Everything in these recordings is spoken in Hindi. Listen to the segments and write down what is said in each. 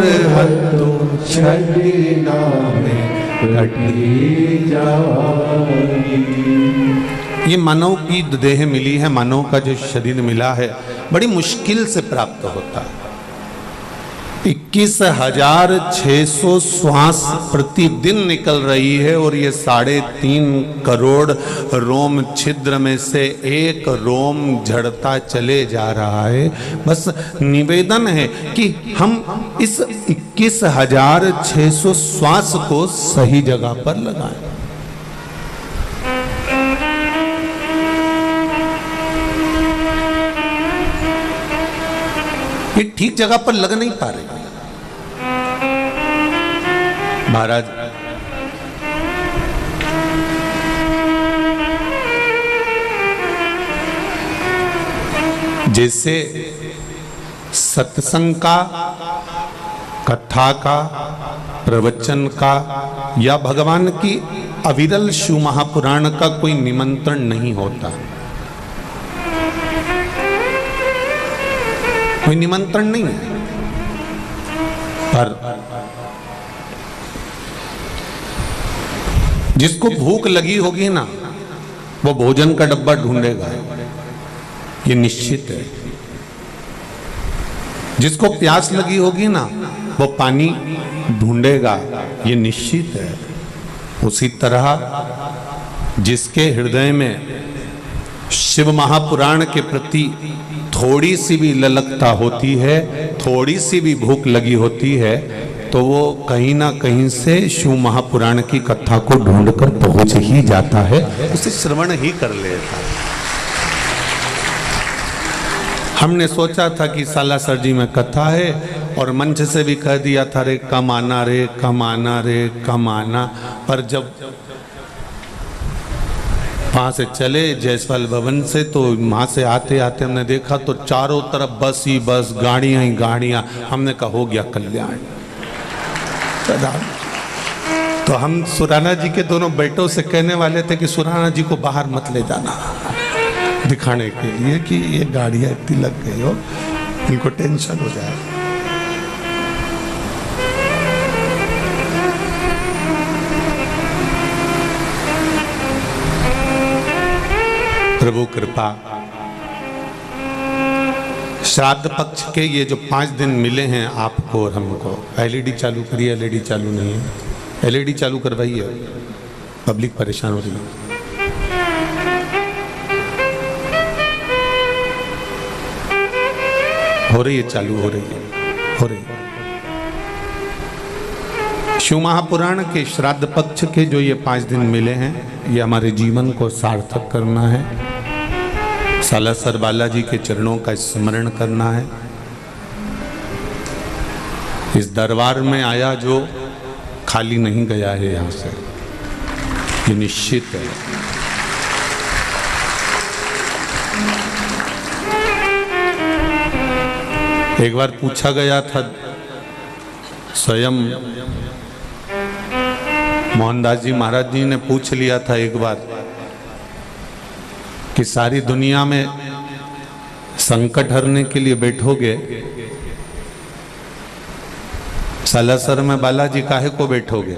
और हतो छड़ी नामे कटी जाई। ये मानव की देह मिली है, मानव का जो शरीर मिला है बड़ी मुश्किल से प्राप्त होता है। 21,600 श्वास प्रतिदिन निकल रही है और ये 3.5 करोड़ रोम छिद्र में से एक रोम झड़ता चले जा रहा है। बस निवेदन है कि हम इस 21,600 श्वास को सही जगह पर लगाएं। ये ठीक जगह पर लग नहीं पा रहे महाराज। जैसे सत्संग का, कथा का, प्रवचन का या भगवान की अविरल शिव महापुराण का कोई निमंत्रण नहीं होता, कोई निमंत्रण नहीं है, पर जिसको भूख लगी होगी ना वो भोजन का डब्बा ढूंढेगा, ये निश्चित है। जिसको प्यास लगी होगी ना वो पानी ढूंढेगा, ये निश्चित है। उसी तरह जिसके हृदय में शिव महापुराण के प्रति थोड़ी सी भी ललकता होती है, थोड़ी सी भी भूख लगी होती है, तो वो कहीं ना कहीं से शिव महापुराण की कथा को ढूंढकर पहुंच ही जाता है, उसे श्रवण ही कर लेता है। हमने सोचा था कि सालासर जी में कथा है और मंच से भी कह दिया था रे कम आना रे कम आना रे कम आना, पर जब वहाँ से चले जयसवाल भवन से तो वहाँ से आते आते हमने देखा तो चारों तरफ बस ही बस, गाड़ियाँ ही गाड़ियाँ। हमने कहा हो गया कल्याण। तो हम सुराना जी के दोनों बेटों से कहने वाले थे कि सुराना जी को बाहर मत ले जाना दिखाने के लिए कि ये गाड़ियाँ इतनी लग गई हो, इनको टेंशन हो जाए। प्रभु कृपा, श्राद्ध पक्ष के ये जो 5 दिन मिले हैं आपको और हमको। एलईडी चालू करिए, एलईडी चालू नहीं है, एलईडी चालू करवाइए, पब्लिक परेशान हो रही है। हो रही है, चालू हो रही है, हो रही है। शिव महापुराण के श्राद्ध पक्ष के जो ये 5 दिन मिले हैं, ये हमारे जीवन को सार्थक करना है, सालासर बालाजी के चरणों का स्मरण करना है। इस दरबार में आया जो खाली नहीं गया है यहाँ से, ये निश्चित है। एक बार पूछा गया था, स्वयं मोहनदास जी महाराज जी ने पूछ लिया था एक बार कि सारी दुनिया में संकट हरने के लिए बैठोगे, सालासर में बालाजी काहे को बैठोगे?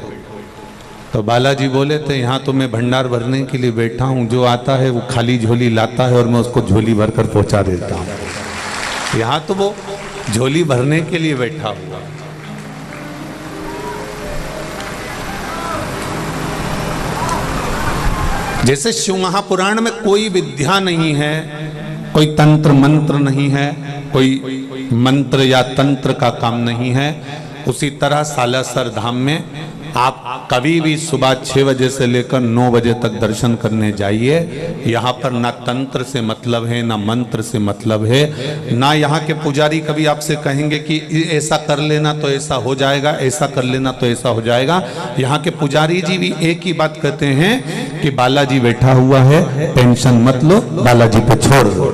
तो बालाजी बोले थे यहाँ तो मैं भंडार भरने के लिए बैठा हूँ, जो आता है वो खाली झोली लाता है और मैं उसको झोली भरकर पहुंचा देता हूँ। यहाँ तो वो झोली भरने के लिए बैठा हुआ। जैसे शिव महापुराण में कोई विद्या नहीं है, कोई तंत्र मंत्र नहीं है, कोई मंत्र या तंत्र का काम नहीं है, उसी तरह सालासर धाम में आप कभी भी सुबह 6 बजे से लेकर 9 बजे तक दर्शन करने जाइए। यहाँ पर ना तंत्र से मतलब है, ना मंत्र से मतलब है, ना यहाँ के पुजारी कभी आपसे कहेंगे कि ऐसा कर लेना तो ऐसा हो जाएगा, ऐसा कर लेना तो ऐसा हो जाएगा। यहाँ के पुजारी जी भी एक ही बात कहते हैं कि बालाजी बैठा हुआ है, टेंशन मत लो, बालाजी को छोड़ दो।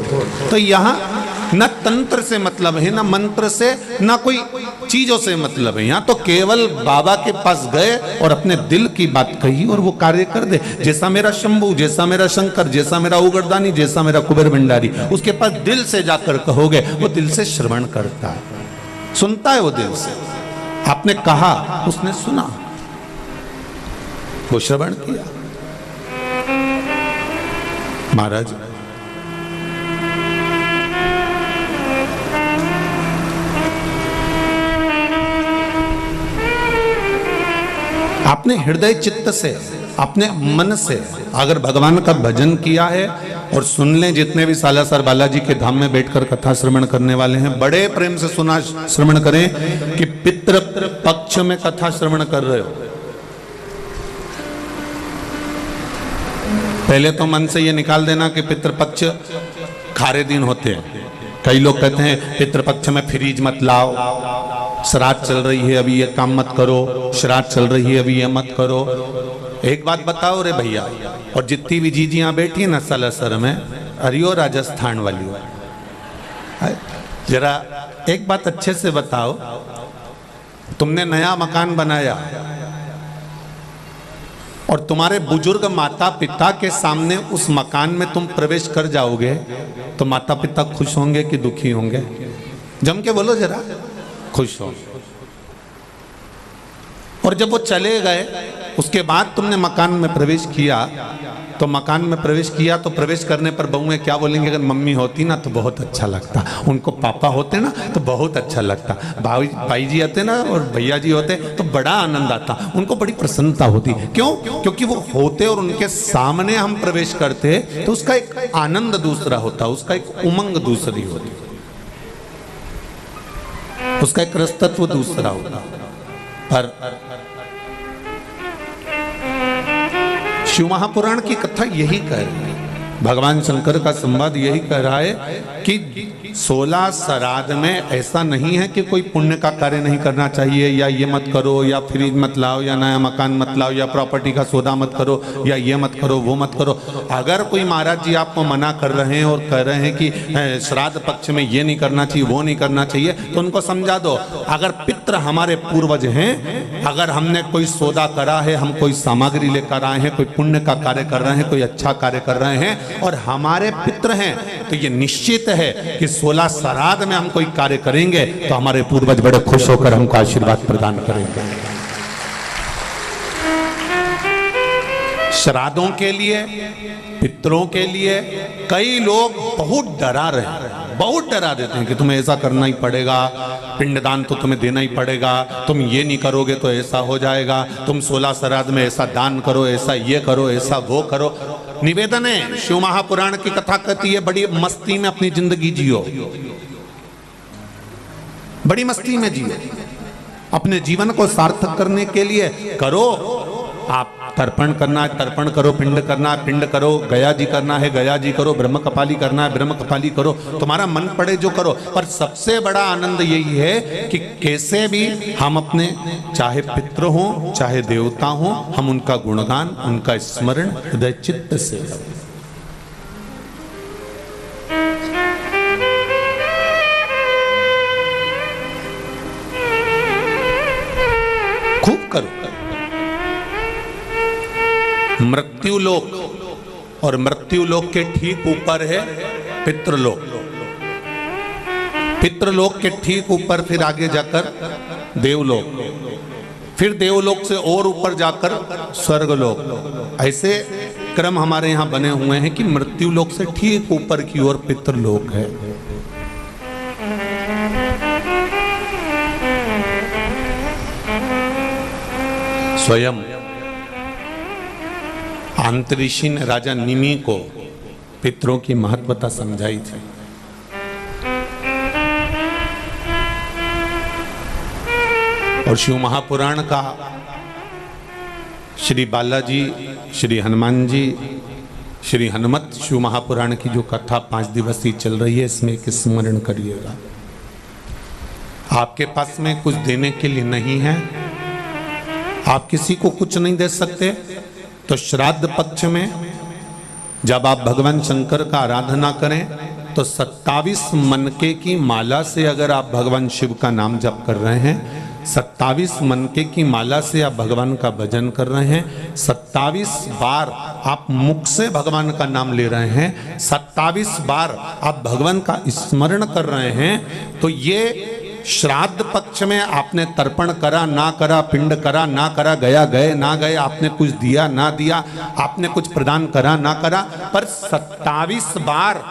तो यहाँ न तंत्र से मतलब है, ना मंत्र से, ना कोई चीजों से मतलब है। यहाँ तो केवल बाबा के पास गए और अपने दिल की बात कही और वो कार्य कर दे। जैसा मेरा शंभू, जैसा मेरा शंकर, जैसा मेरा उगरदानी, जैसा मेरा कुबेर भंडारी, उसके पास दिल से जाकर कहोगे, वो दिल से श्रवण करता है, सुनता है वो दिल से। आपने कहा, उसने सुना, वो श्रवण किया। महाराज आपने हृदय चित्त से, अपने मन से अगर भगवान का भजन किया है, और सुन लें जितने भी सालासर बालाजी के धाम में बैठकर कथा श्रवण करने वाले हैं, बड़े प्रेम से सुना श्रवण करें कि पितृ पक्ष में कथा श्रवण कर रहे हो। पहले तो मन से ये निकाल देना कि पितृपक्ष खारे दिन होते हैं। कई लोग कहते हैं पितृपक्ष में फ्रीज मत लाओ, श्राद्ध चल रही है अभी ये काम मत करो, श्राद्ध चल रही है अभी ये मत करो। एक बात बताओ रे भैया, और जितनी भी जीजियां बैठी है ना सालासर में, अरियो राजस्थान वाली, जरा एक बात अच्छे से बताओ, तुमने नया मकान बनाया और तुम्हारे बुजुर्ग माता पिता के सामने उस मकान में तुम प्रवेश कर जाओगे तो माता पिता खुश होंगे कि दुखी होंगे? जम के बोलो जरा। खुश हो। और जब वो चले गए उसके बाद तुमने मकान में प्रवेश किया, तो मकान में प्रवेश किया तो प्रवेश करने पर बहुएं क्या बोलेंगे? अगर मम्मी होती ना तो बहुत अच्छा लगता, उनको पापा होते ना तो बहुत अच्छा लगता, भाई जी आते ना और भैया जी होते तो बड़ा आनंद आता, उनको बड़ी प्रसन्नता होती। क्यों? क्योंकि वो होते और उनके सामने हम प्रवेश करते तो उसका एक आनंद दूसरा होता, उसका एक उमंग दूसरी होती, उसका एक रसतत्व दूसरा होता। पर शिव महापुराण की कथा यही कह रही है, भगवान शंकर का संवाद यही कह रहा है कि 16 श्राद्ध में ऐसा नहीं है कि कोई पुण्य का कार्य नहीं करना चाहिए, या ये मत करो, या फ्रिज मत लाओ, या नया मकान मत लाओ, या प्रॉपर्टी का सौदा मत करो, या ये मत करो वो मत करो। अगर कोई महाराज जी आपको मना कर रहे हैं और कह रहे हैं कि श्राद्ध पक्ष में ये नहीं करना चाहिए वो नहीं करना चाहिए, तो उनको समझा दो, अगर पितृ हमारे पूर्वज हैं, अगर हमने कोई सौदा करा है, हम कोई सामग्री लेकर आए हैं, कोई पुण्य का कार्य कर रहे हैं, कोई अच्छा कार्य कर रहे हैं और हमारे पितृ हैं, तो ये निश्चित है कि 16 श्राद्ध में हम कोई कार्य करेंगे तो हमारे पूर्वज बड़े खुश होकर हमको आशीर्वाद प्रदान करेंगे। श्राद्धों के लिए, पितरों के लिए कई लोग बहुत डरा रहे हैं, बहुत डरा देते हैं कि तुम्हें ऐसा करना ही पड़ेगा, पिंडदान तो तुम्हें देना ही पड़ेगा, तुम ये नहीं करोगे तो ऐसा हो जाएगा, तुम 16 श्राद्ध में ऐसा दान करो, ऐसा ये करो, ऐसा वो करो। निवेदन है, शिव महापुराण की कथा कहती है बड़ी मस्ती में अपनी जिंदगी जियो, बड़ी मस्ती में जियो, अपने जीवन को सार्थक करने के लिए करो। आप तर्पण करना है तर्पण करो, पिंड करना है पिंड करो, गया जी करना है गया जी करो, ब्रह्म कपाली करना है ब्रह्म कपाली करो, तुम्हारा मन पड़े जो करो। पर सबसे बड़ा आनंद यही है कि कैसे भी हम अपने चाहे पितृ हों चाहे देवता हों, हम उनका गुणगान, उनका स्मरण हृदय चित्त से खूब करो। मृत्युलोक और मृत्युलोक के ठीक ऊपर है पितृलोक, पितृलोक के ठीक ऊपर फिर आगे जाकर देवलोक, फिर देवलोक से और ऊपर जाकर स्वर्गलोक। ऐसे क्रम हमारे यहाँ बने हुए हैं कि मृत्युलोक से ठीक ऊपर की ओर पितृलोक है। स्वयं अंतरिक्षी ने राजा निमि को पितरों की महत्वता समझाई थी। और शिव महापुराण का श्री बालाजी, श्री हनुमान जी, श्री हनुमत शिव महापुराण की जो कथा 5 दिवसीय चल रही है, इसमें एक स्मरण करिएगा। आपके पास में कुछ देने के लिए नहीं है, आप किसी को कुछ नहीं दे सकते, तो श्राद्ध पक्ष में जब आप भगवान शंकर का आराधना करें तो 27 मनके की माला से अगर आप भगवान शिव का नाम जप कर रहे हैं, 27 मनके की माला से आप भगवान का भजन कर रहे हैं, 27 बार आप मुख से भगवान का नाम ले रहे हैं, 27 बार आप भगवान का स्मरण कर रहे हैं, तो ये श्राद्ध पक्ष में आपने तर्पण करा ना करा, पिंड करा ना करा, गया गए ना गए, आपने कुछ दिया ना दिया, आपने कुछ प्रदान करा ना करा, पर 27 बार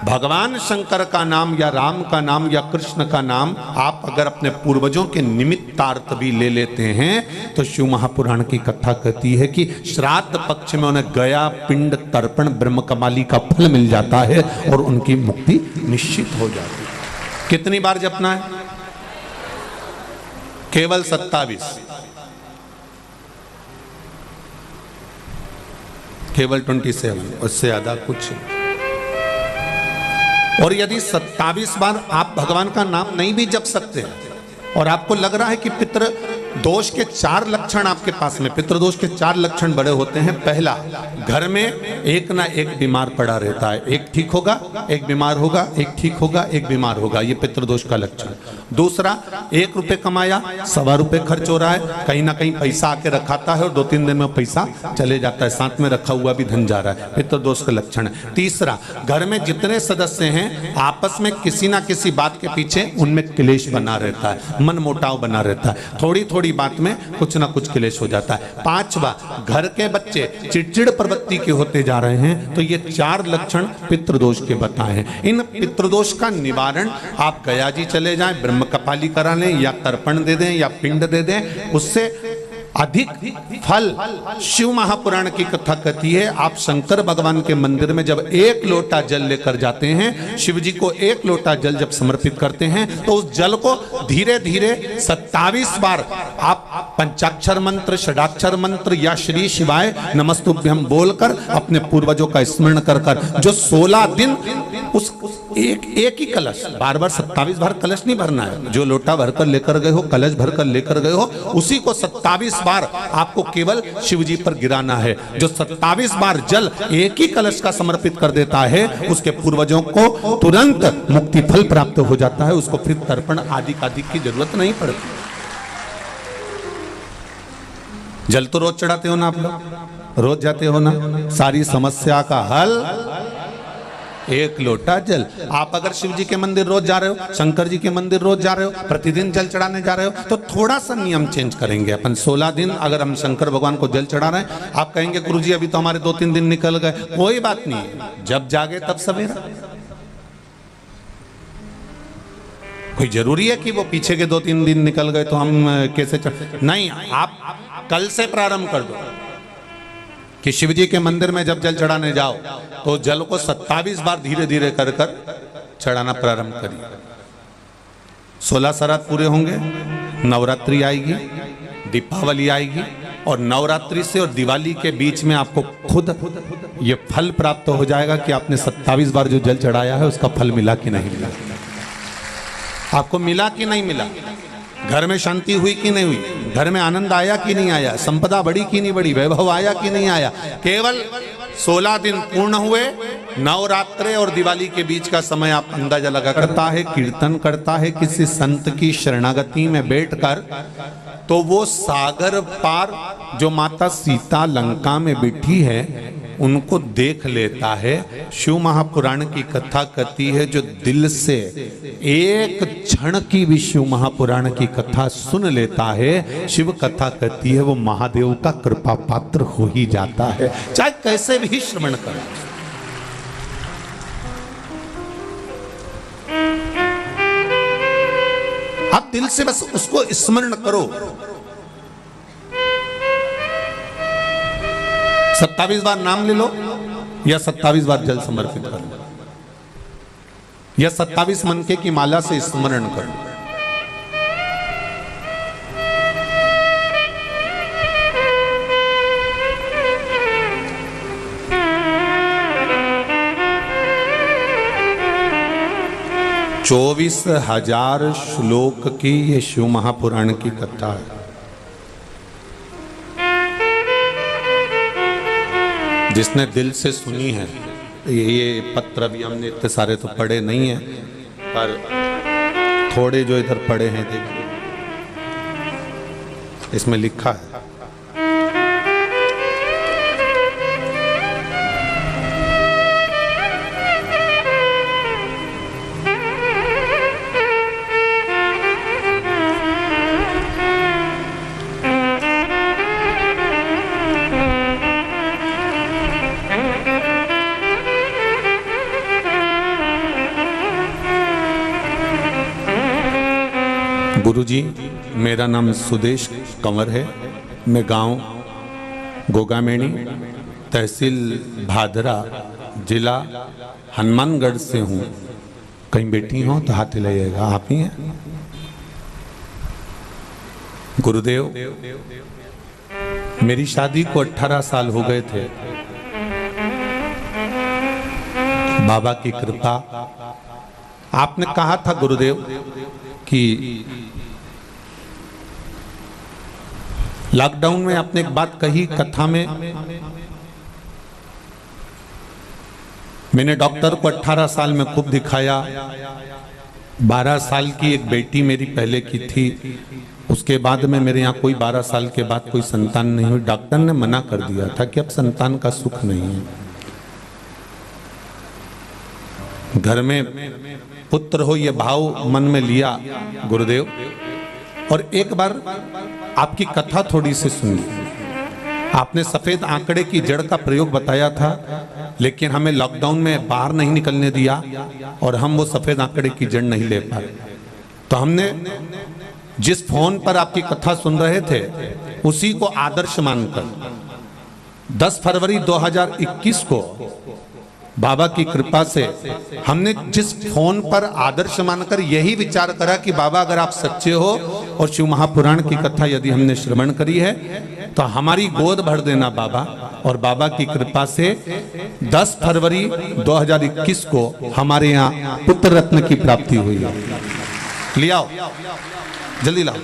भगवान शंकर का नाम या राम का नाम या कृष्ण का नाम आप अगर अपने पूर्वजों के निमित्तार्थ भी ले लेते हैं तो शिव महापुराण की कथा कहती है कि श्राद्ध पक्ष में उन्हें गया पिंड तर्पण ब्रह्म कमाली का फल मिल जाता है और उनकी मुक्ति निश्चित हो जाती है। कितनी बार जपना है? केवल 27, केवल 27, उससे ज्यादा कुछ। और यदि 27 बार आप भगवान का नाम नहीं भी जप सकते और आपको लग रहा है कि पितृ दोष के 4 लक्षण आपके पास में, पितृदोष के 4 लक्षण बड़े होते हैं। पहला, घर में एक ना एक बीमार पड़ा रहता है, एक ठीक होगा एक बीमार होगा, एक ठीक होगा एक बीमार होगा, ये पितृदोष का लक्षण। दूसरा, 1 रुपए कमाया 1.25 रुपए खर्च हो रहा है, कहीं ना कहीं पैसा आके रखाता है और 2-3 दिन में पैसा चले जाता है, साथ में रखा हुआ भी धन जा रहा है, पितृदोष का लक्षण है। तीसरा, घर में जितने सदस्य हैं आपस में किसी ना किसी बात के पीछे उनमें क्लेश बना रहता है, मन मुटाव बना रहता है, थोड़ी थोड़ी बात में कुछ ना कुछ क्लेश हो जाता है। 5वां, घर के बच्चे चिड़चिड़ प्रवृत्ति के होते जा रहे हैं, तो ये 4 लक्षण पितृदोष के बताए हैं। इन पितृदोष का निवारण आप गया जी चले जाएं, ब्रह्म कपाली करा लें या तर्पण दे दें या पिंड दे दें, उससे अधिक फल शिव महापुराण की कथा कहती है। आप शंकर भगवान के मंदिर में जब 1 लोटा जल लेकर जाते हैं, शिव जी को 1 लोटा जल जब समर्पित करते हैं, तो उस जल को धीरे धीरे 27 बार आप पंचाक्षर मंत्र, षडाक्षर मंत्र या श्री शिवाय नमस्तुभ्यम बोलकर अपने पूर्वजों का स्मरण कर कर जो 16 दिन उस एक ही कलश, बार बार 27 बार कलश नहीं भरना है, जो लोटा भरकर लेकर गए हो, कलश भरकर लेकर गए हो, उसी को 27 बार आपको केवल शिव जी पर गिराना है। जो 27 बार जल एक ही कलश का समर्पित कर देता है, उसके पूर्वजों को तुरंत मुक्ति फल प्राप्त हो जाता है, उसको फिर तर्पण आदि की जरूरत नहीं पड़ती। जल तो रोज चढ़ाते हो ना आप लोग, रोज जाते हो ना, सारी समस्या का हल 1 लोटा जल। आप अगर शिव जी के मंदिर रोज जा रहे हो, शंकर जी के मंदिर रोज जा रहे हो, प्रतिदिन जल चढ़ाने जा रहे हो, तो थोड़ा सा नियम चेंज करेंगे अपन। 16 दिन अगर हम शंकर भगवान को जल चढ़ा रहे हैं, आप कहेंगे गुरुजी अभी तो हमारे 2-3 दिन निकल गए, कोई बात नहीं, जब जागे तब सवेरा। कोई जरूरी है कि वो पीछे के 2-3 दिन निकल गए तो हम कैसे नहीं, आप कल से प्रारंभ कर दो कि शिव जी के मंदिर में जब जल चढ़ाने जाओ तो जल को 27 बार धीरे धीरे कर कर चढ़ाना प्रारंभ करिए। 16 श्राद्ध पूरे होंगे, नवरात्रि आएगी, दीपावली आएगी, और नवरात्रि से और दिवाली के बीच में आपको खुद ये फल प्राप्त हो जाएगा कि आपने 27 बार जो जल चढ़ाया है उसका फल मिला कि नहीं मिला, आपको मिला कि नहीं मिला, घर में शांति हुई कि नहीं हुई, घर में आनंद आया कि नहीं आया, संपदा बढ़ी कि नहीं बढ़ी, वैभव आया कि नहीं आया। केवल 16 दिन पूर्ण हुए, नवरात्रे और दिवाली के बीच का समय आप अंदाजा लगा करता है, कीर्तन करता है किसी संत की शरणागति में बैठकर, तो वो सागर पार जो माता सीता लंका में बैठी है उनको देख लेता है। शिव महापुराण की कथा कहती है जो दिल से एक क्षण की भी शिव महापुराण की कथा सुन लेता है, शिव कथा कहती है वो महादेव का कृपा पात्र हो ही जाता है, चाहे कैसे भी श्रवण करें। आप दिल से बस उसको स्मरण करो। 27 बार नाम ले लो या 27 बार जल समर्पित कर लो या 27 मनके की माला से स्मरण कर लो। चौबीस 24,000 श्लोक की ये शिव महापुराण की कथा है। जिसने दिल से सुनी है, ये पत्र भी हमने इतने सारे तो पढ़े नहीं हैं, पर थोड़े जो इधर पढ़े हैं देखिए, इसमें लिखा है गुरुजी, मेरा नाम सुदेश कंवर है। मैं गांव गोगामेणी, तहसील भादरा, जिला हनुमानगढ़ से हूँ। कहीं बैठी हो तो हाथ हिलाइएगा। आप ही हैं? गुरुदेव, मेरी शादी को 18 साल हो गए थे। बाबा की कृपा। आपने कहा था गुरुदेव कि लॉकडाउन में आपने एक बात कही कथा में, मैंने डॉक्टर को 18 साल में खूब दिखाया। 12 साल की एक बेटी मेरी पहले की थी, उसके बाद में मेरे यहाँ कोई 12 साल के बाद कोई संतान नहीं हुई। डॉक्टर ने मना कर दिया था कि अब संतान का सुख नहीं है। घर में पुत्र हो ये भाव मन में लिया गुरुदेव। और एक बार आपकी कथा थोड़ी सी सुनी। आपने सफेद आंकड़े की जड़ का प्रयोग बताया था, लेकिन हमें लॉकडाउन में बाहर नहीं निकलने दिया और हम वो सफेद आंकड़े की जड़ नहीं ले पाए। तो हमने जिस फोन पर आपकी कथा सुन रहे थे उसी को आदर्श मानकर 10 फरवरी 2021 को बाबा की कृपा से हमने जिस फोन पर आदर्श मानकर यही विचार करा कि बाबा अगर आप सच्चे हो और शिव महापुराण की कथा यदि हमने श्रवण करी है तो हमारी गोद भर देना बाबा। और बाबा की कृपा से 10 फरवरी 2021 को हमारे यहाँ पुत्र रत्न की प्राप्ति हुई है। ले आओ, जल्दी लाओ।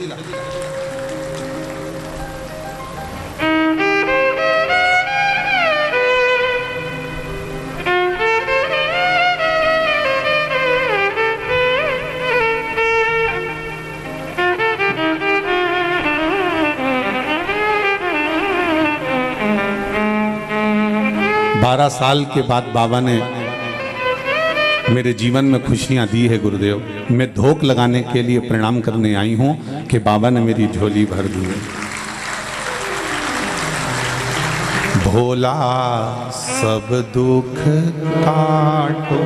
12 साल के बाद बाबा ने मेरे जीवन में खुशियां दी है गुरुदेव। मैं धोख लगाने के लिए प्रणाम करने आई हूं कि बाबा ने मेरी झोली भर दी है। भोला सब दुख काटो,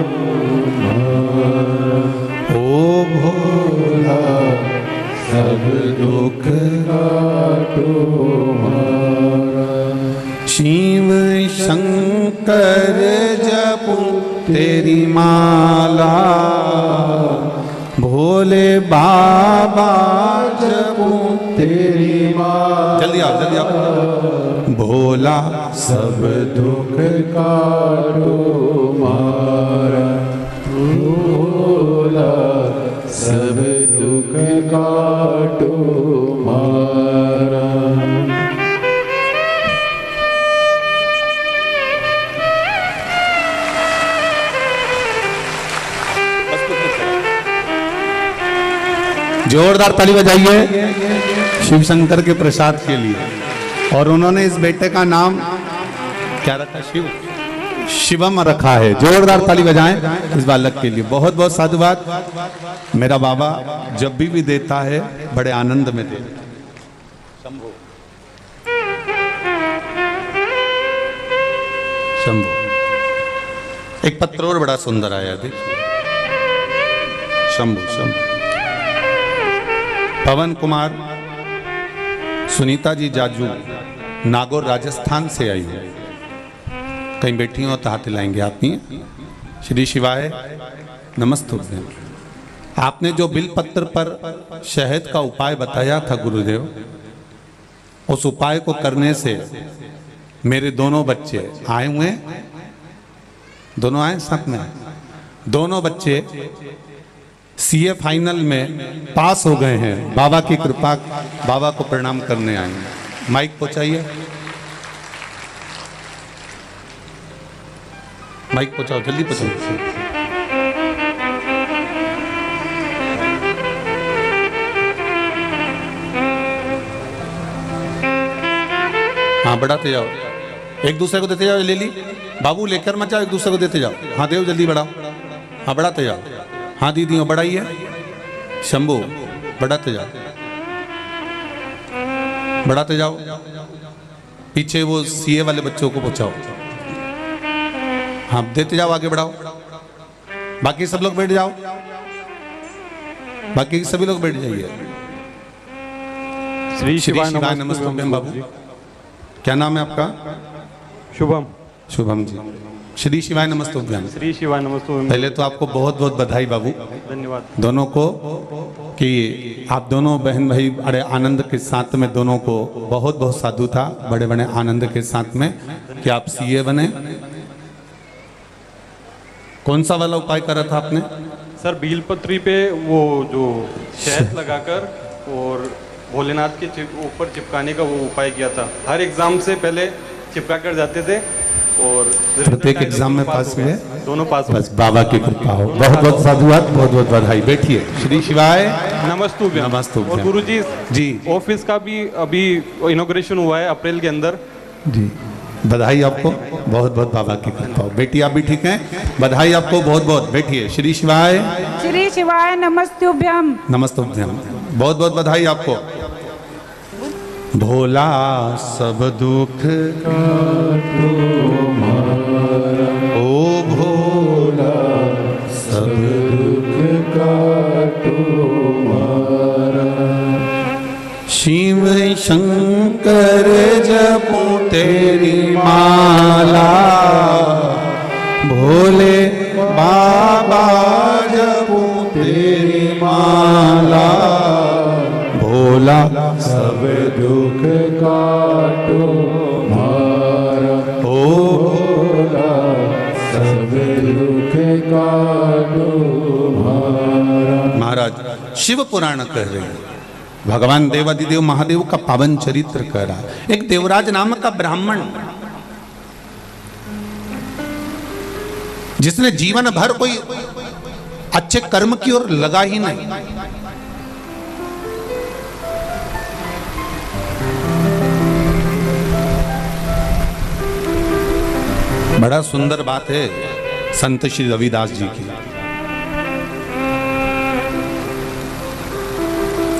ओ भोला सब दुख काटो, शिव शंकर जपू तेरी माला, भोले बाबा जपू तेरी माला। जल्दी आओ, जल्दी आओ। भोला सब दुख काटो मारा, भोला सब दुख काटो मारा। जोरदार ताली बजाइए शिव शंकर के प्रसाद के लिए। और उन्होंने इस बेटे का नाम क्या रखा? शिवम रखा है। जोरदार ताली बजाएं इस बालक के लिए। बहुत बहुत साधुवाद। मेरा बाबा जब भी देता है बड़े आनंद में देता है। शंभो शंभो। एक पत्र और बड़ा सुंदर आया, देखिए। शंभो शंभो। पवन कुमार, सुनीता जी जाजू, नागौर राजस्थान से आई है। कहीं बैठी हो तो हाथ हिलाएंगे आप ही। श्री शिवाय नमस्तुभ्यं। आपने जो बिलपत्र पर शहद का उपाय बताया था गुरुदेव, उस उपाय को करने से मेरे दोनों बच्चे आए हुए, दोनों आए साथ में, दोनों बच्चे सीए फाइनल में पास हो गए हैं। बाबा की कृपा। बाबा को प्रणाम करने आए हैं। माइक पहुंचाइए, माइक पहुंचाओ, जल्दी पहुंचाओ। हाँ, बढ़ाते जाओ, एक दूसरे को देते जाओ। ले ली बाबू, लेकर मत जाओ, एक दूसरे को देते जाओ। हाँ देव, जल्दी बढ़ाओ। हाँ, बढ़ाते जाओ। हाँ दीदी, बढ़ाइए। शंभू, बढ़ाते जाओ, बढ़ाते जाओ। पीछे वो सीए वाले बच्चों को पहुंचाओ। हाँ, देते जाओ, आगे बढ़ाओ। बाकी सब लोग बैठ जाओ, बाकी सभी लोग बैठ जाइए। श्री शिवाय नमस्तुभ्यम बाबू। क्या नाम है आपका? शुभम। शुभम जी। श्री शिवाय नमस्तुभ्यम। श्री शिवाय नमस्तुभ्यम। पहले तो आपको बहुत बहुत बधाई बाबू, धन्यवाद दोनों को, कि आप दोनों बहन भाई बड़े आनंद के साथ में, दोनों को बहुत बहुत साधु था, बड़े बड़े आनंद के साथ में कि आप सीए बने। कौन सा वाला उपाय करा था आपने? सर बीलपत्री पे वो जो शहद लगाकर और भोलेनाथ के ऊपर चिपकाने का वो उपाय किया था। हर एग्जाम से पहले चिपका कर जाते थे और प्रत्येक एग्जाम में पास हुए, दोनों पास। बस बाबा की कृपा हो। बहुत बहुत साधुवाद, बहुत बहुत बधाई। बैठिए। श्री शिवाय नमस्तुभ्यम। नमस्तुभ्यम। और गुरुजी जी, ऑफिस का भी अभी इनॉग्रेशन हुआ है अप्रैल के अंदर। जी बधाई आपको, बहुत बहुत बाबा की कृपा हो। बेटी आप भी ठीक हैं? बधाई आपको बहुत बहुत। बैठिए। श्री शिवाय श्री शिवाय नमस्तुभ्यम। नमस्तुभ्यम। बहुत बहुत बधाई आपको। भोला सब दुख ओ भोला सब दुख शिव शंकर जपो तेरी माला, भोले बाबा जपो तेरी माला, भोला सब दुख काटो मारा, ओ भोला सब दुख काटो मारा। महाराज शिव पुराण कह रहे हैं, भगवान देवादिदेव महादेव का पावन चरित्र कह रहा। एक देवराज नाम का ब्राह्मण, जिसने जीवन भर कोई अच्छे कर्म की ओर लगा ही नहीं, बड़ा सुंदर बात है संत श्री रविदास जी की।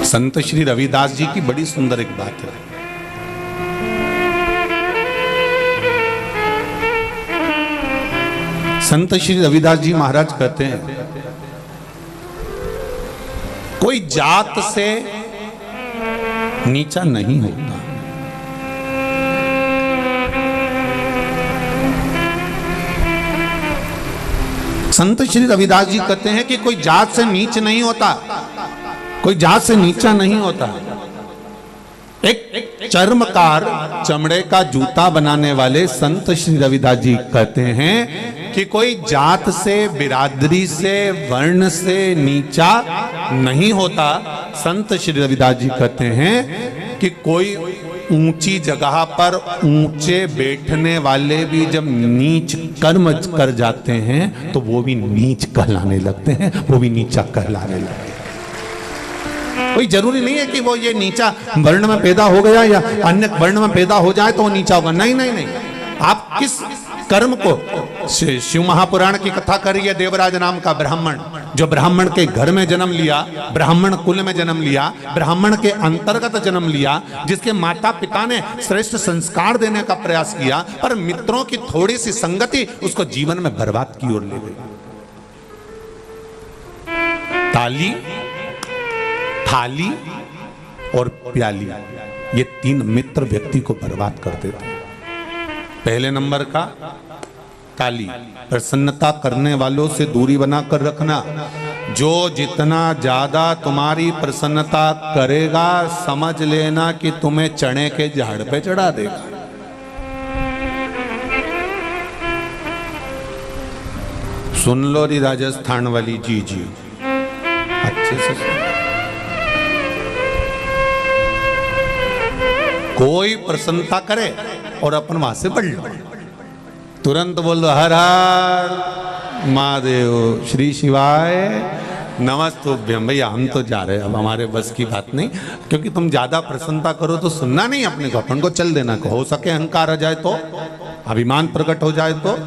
संत श्री रविदास जी की बड़ी सुंदर एक बात है। संत श्री रविदास जी महाराज कहते हैं, कोई जात से नीचा नहीं होता। संत श्री रविदास जी कहते हैं कि कोई जात से नीच नहीं होता, कोई जात से नीचा नहीं होता। एक चर्मकार, चमड़े का जूता बनाने वाले संत श्री रविदास जी कहते हैं कि कोई जात से, बिरादरी से, वर्ण से नीचा नहीं होता। संत श्री रविदास जी कहते हैं कि कोई ऊंची जगह पर ऊंचे बैठने वाले भी जब नीच कर्म कर जाते हैं तो वो भी नीच कहलाने लगते हैं, वो भी नीचा कहलाने लगते हैं। कोई जरूरी नहीं है कि वो ये नीचा वर्ण में पैदा हो गया या अन्य वर्ण में पैदा हो जाए तो वो नीचा होगा। नहीं नहीं नहीं, आप किस कर्म को, शिव महापुराण की कथा कर रही है देवराज नाम का ब्राह्मण, जो ब्राह्मण के घर में जन्म लिया, ब्राह्मण कुल में जन्म लिया, ब्राह्मण के अंतर्गत जन्म लिया, जिसके माता पिता ने श्रेष्ठ संस्कार देने का प्रयास किया, पर मित्रों की थोड़ी सी संगति उसको जीवन में बर्बाद की ओर ले गई। ताली, थाली और प्याली, ये तीन मित्र व्यक्ति को बर्बाद कर देते हैं। पहले नंबर का ताली, प्रसन्नता करने वालों से दूरी बनाकर रखना। जो जितना ज्यादा तुम्हारी प्रसन्नता करेगा, समझ लेना कि तुम्हें चने के झाड़ पे चढ़ा देगा। सुन लो री राजस्थान वाली जी जी, अच्छे से सुन। कोई प्रसन्नता करे और अपन वहां से बढ़ लो, तुरंत बोल दो हर हर महादेव, श्री शिवाय नमस्तुभ्यम। भैया हम तो जा रहे हैं, अब हमारे बस की बात नहीं, क्योंकि तुम ज्यादा प्रसन्नता करो तो सुनना नहीं अपने को, अपन को चल देना को। हो सके अहंकार आ जाए तो, अभिमान प्रकट हो जाए तो,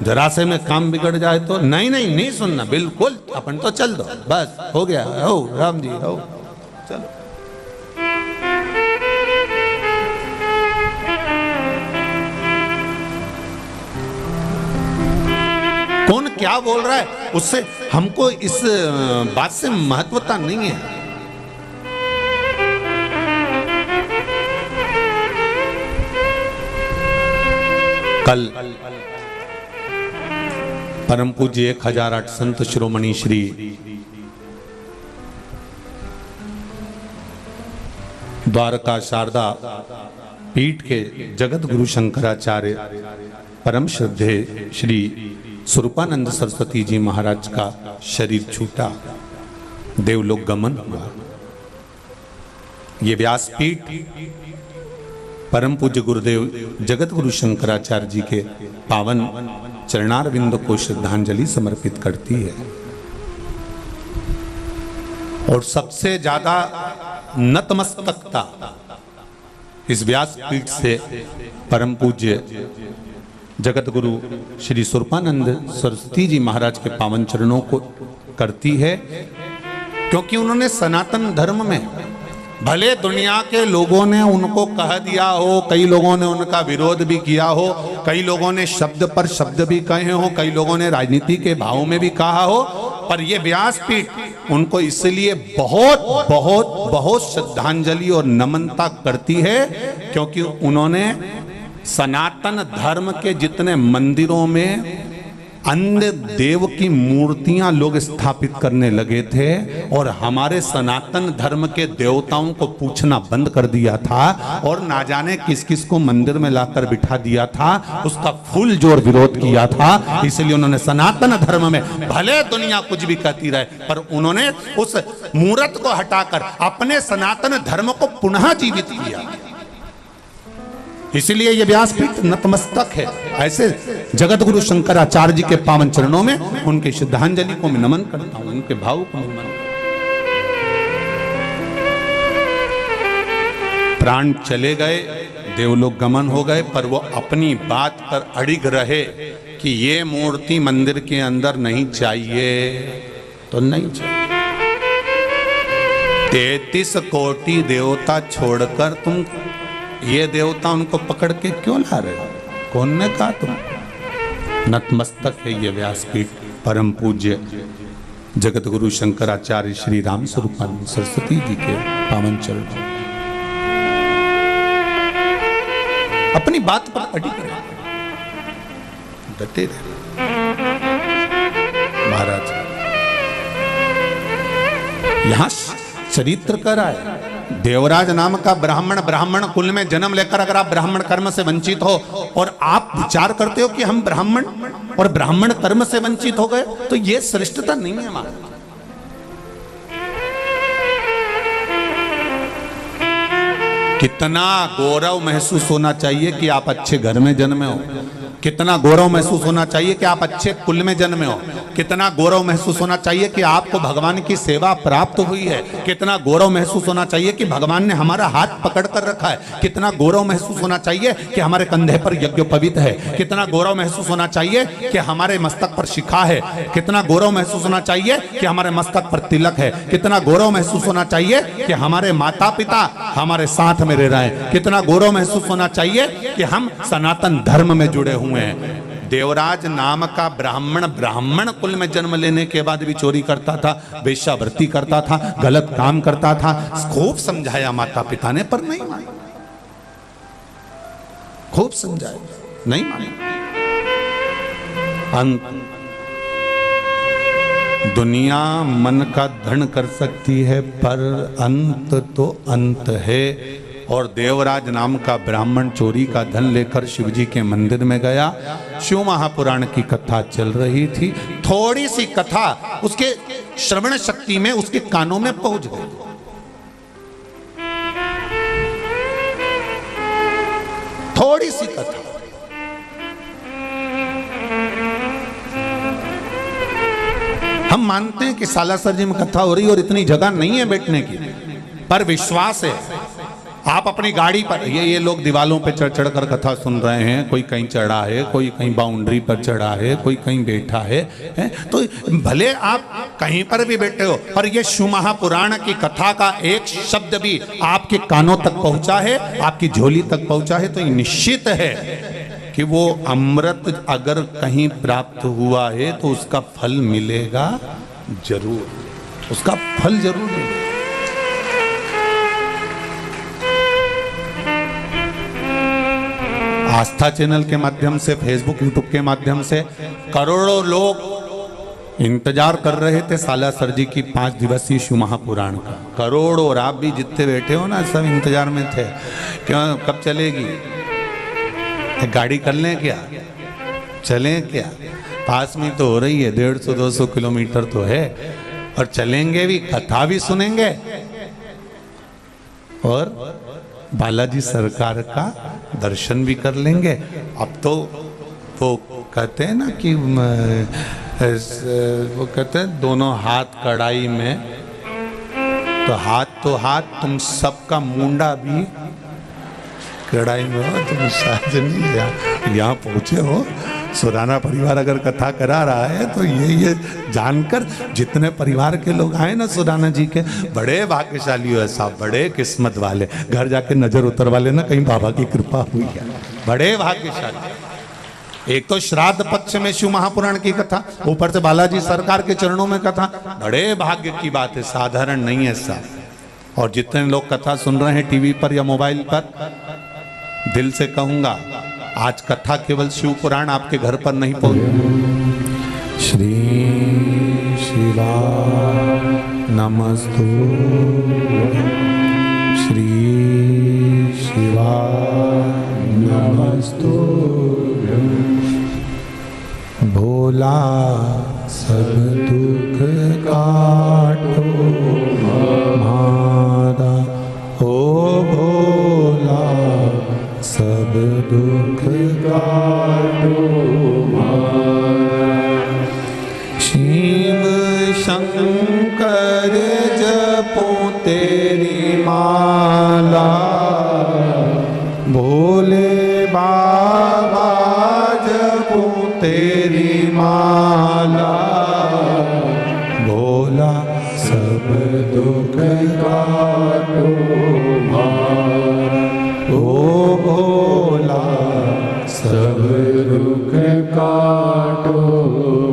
जरा से में काम बिगड़ जाए तो, नहीं नहीं नहीं सुनना, बिल्कुल अपन तो चल दो, बस हो गया, हो राम जी हो, चलो। कौन क्या बोल रहा है उससे हमको इस बात से महत्वता नहीं है। कल परम पूज्य 1008 संत शिरोमणि श्री द्वारका शारदा पीठ के जगत गुरु शंकराचार्य परम श्रद्धे श्री स्वरूपानंद सरस्वती जी महाराज का शरीर छूटा, देवलोक गमन हुआ। ये व्यासपीठ परम पूज्य गुरुदेव जगत गुरु शंकराचार्य जी के पावन चरणारविंद को श्रद्धांजलि समर्पित करती है। और सबसे ज्यादा नतमस्तकता इस व्यासपीठ से परम पूज्य जगत गुरु श्री स्वरूपानंद सरस्वती जी महाराज के पावन चरणों को करती है, क्योंकि उन्होंने सनातन धर्म में भले दुनिया के लोगों ने उनको कह दिया हो, कई लोगों ने उनका विरोध भी किया हो, कई लोगों ने शब्द पर शब्द भी कहे हो, कई लोगों ने राजनीति के भाव में भी कहा हो, पर यह व्यासपीठ उनको इसलिए बहुत बहुत बहुत श्रद्धांजलि और नमनता करती है, क्योंकि उन्होंने सनातन धर्म के जितने मंदिरों में अन्य देव की मूर्तियां लोग स्थापित करने लगे थे और हमारे सनातन धर्म के देवताओं को पूछना बंद कर दिया था और ना जाने किस किस को मंदिर में लाकर बिठा दिया था, उसका फुल जोर विरोध किया था। इसलिए उन्होंने सनातन धर्म में भले दुनिया कुछ भी कहती रहे, पर उन्होंने उस मूर्त को हटाकर अपने सनातन धर्म को पुनः जीवित किया। इसलिए यह व्यासपीठ नतमस्तक है। ऐसे जगत गुरु शंकराचार्य जी के पावन चरणों में उनकी श्रद्धांजलि को मैं नमन करता हूं, उनके भाव को नमन करता हूं। प्राण चले गए, देवलोक गमन हो गए, पर वो अपनी बात पर अड़िग रहे कि ये मूर्ति मंदिर के अंदर नहीं चाहिए तो नहीं चाहिए। 33 कोटि देवता छोड़कर तुम ये देवता उनको पकड़ के क्यों ला रहे हो? कौन ने कहा तुम? नतमस्तक है ये व्यासपीठ परम पूज्य जगत गुरु शंकराचार्य श्री राम स्वरूपानंद सरस्वती जी के पावन चरण। अपनी बात पर अडिग रहे, डटे रहे। महाराज यहां चरित्र करा है। देवराज नाम का ब्राह्मण कुल में जन्म लेकर अगर आप ब्राह्मण कर्म से वंचित हो और आप विचार करते हो कि हम ब्राह्मण और ब्राह्मण कर्म से वंचित हो गए, तो यह श्रेष्ठता नहीं है हमारा। कितना गौरव महसूस होना चाहिए कि आप अच्छे घर में जन्मे हो, कितना गौरव महसूस होना चाहिए कि आप अच्छे कुल में जन्मे हो, कितना गौरव महसूस होना चाहिए कि आपको भगवान की सेवा प्राप्त हुई है, कितना गौरव महसूस होना चाहिए कि भगवान ने हमारा हाथ पकड़ कर रखा है, कितना गौरव महसूस होना चाहिए कि हमारे कंधे पर यज्ञोपवीत है, कितना गौरव महसूस होना चाहिए कि हमारे मस्तक पर शिखा है, कितना गौरव महसूस होना चाहिए कि हमारे मस्तक पर तिलक है, कितना गौरव महसूस होना चाहिए कि हमारे माता पिता हमारे साथ में रह रहे हैं, कितना गौरव महसूस होना चाहिए कि हम सनातन धर्म में जुड़े हुए हैं। देवराज नाम का ब्राह्मण कुल में जन्म लेने के बाद भी चोरी करता था, वेश्यावृत्ति करता था, गलत काम करता था। खूब समझाया माता पिता ने, पर नहीं माने। खूब समझाया, नहीं माने। अंत दुनिया मन का धन कर सकती है, पर अंत तो अंत है। और देवराज नाम का ब्राह्मण चोरी का धन लेकर शिवजी के मंदिर में गया। शिव महापुराण की कथा चल रही थी, थोड़ी सी कथा उसके श्रवण शक्ति में उसके कानों में पहुंच गई। थोड़ी सी कथा, हम मानते हैं कि सालासर जी में कथा हो रही और इतनी जगह नहीं है बैठने की, पर विश्वास है। आप अपनी गाड़ी पर, ये लोग दीवालों पे चढ़ चढ़ कर कथा सुन रहे हैं, कोई कहीं चढ़ा है, कोई कहीं बाउंड्री पर चढ़ा है, कोई कहीं बैठा है, तो भले आप कहीं पर भी बैठे हो, पर ये शिव महापुराण की कथा का एक शब्द भी आपके कानों तक पहुंचा है, आपकी झोली तक पहुंचा है, तो ये निश्चित है कि वो अमृत अगर कहीं प्राप्त हुआ है तो उसका फल मिलेगा जरूर, उसका फल जरूर मिलेगा। आस्था चैनल के माध्यम से, फेसबुक यूट्यूब के माध्यम से करोड़ों लोग इंतजार कर रहे थे सालासर जी की 5 दिवसीय शिव महापुराण का। करोड़ों, और आप भी जितने बैठे हो ना सब इंतजार में थे, क्यों कब चलेगी, एक गाड़ी कर लें क्या, चलें क्या, पास में तो हो रही है, 150-200 किलोमीटर तो है, और चलेंगे भी, कथा भी सुनेंगे और बालाजी सरकार का दर्शन भी कर लेंगे। अब तो वो कहते हैं ना कि वो कहते हैं दोनों हाथ कढ़ाई में, तो हाथ तुम सबका मुंडा भी कढ़ाई में हो। तुम शायद नहीं यहाँ पहुँचे हो, सुराना परिवार अगर कथा करा रहा है तो ये जानकर जितने परिवार के लोग आए ना सुराना जी के, बड़े भाग्यशाली हो साहब, बड़े किस्मत वाले, घर जाके नजर उतर वाले ना, कहीं बाबा की कृपा हुई है, बड़े भाग्यशाली। एक तो श्राद्ध पक्ष में शिव महापुराण की कथा, ऊपर से बालाजी सरकार के चरणों में कथा, बड़े भाग्य की बात है, साधारण नहीं है साहब। और जितने लोग कथा सुन रहे हैं टीवी पर या मोबाइल पर, दिल से कहूंगा आज कथा केवल शिव पुराण आपके घर पर नहीं पहुंच। श्री शिवा नमस्तु, श्री शिवा नमस्तु, भोला सब दुख काटो हमारा, ओ भोला सब दुख काटो हमारा। शिव शंकर जपो तेरी माला, भोले बाबा जपो तेरी माला, भोला सब दुख काटो हमारा, ओ भोला सब दुख काटो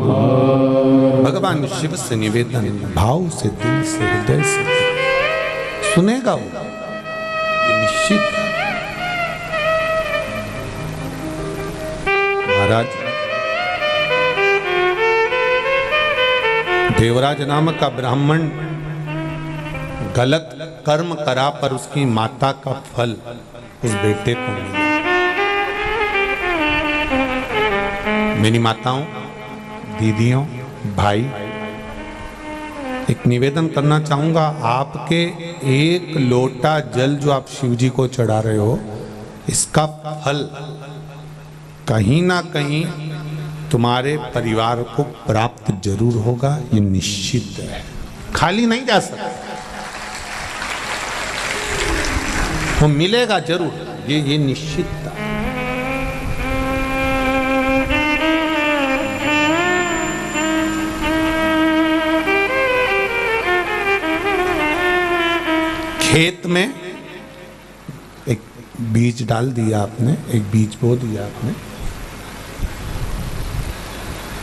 हमारा। भगवान शिव से निवेदन, भाव से, दिल से, हृदय से सुनेगा वो, ये निश्चित। महाराज देवराज नामक का ब्राह्मण गलत कर्म करा पर उसकी माता का फल उस बेटे को मिला। मेरी माताओं, दीदियों, भाई, एक निवेदन करना चाहूंगा, आपके एक लोटा जल जो आप शिव जी को चढ़ा रहे हो, इसका फल कहीं ना कहीं तुम्हारे परिवार को प्राप्त जरूर होगा, ये निश्चित है, खाली नहीं जा सकता, वो मिलेगा जरूर, ये निश्चित था। खेत में एक बीज डाल दिया आपने, एक बीज बो दिया आपने,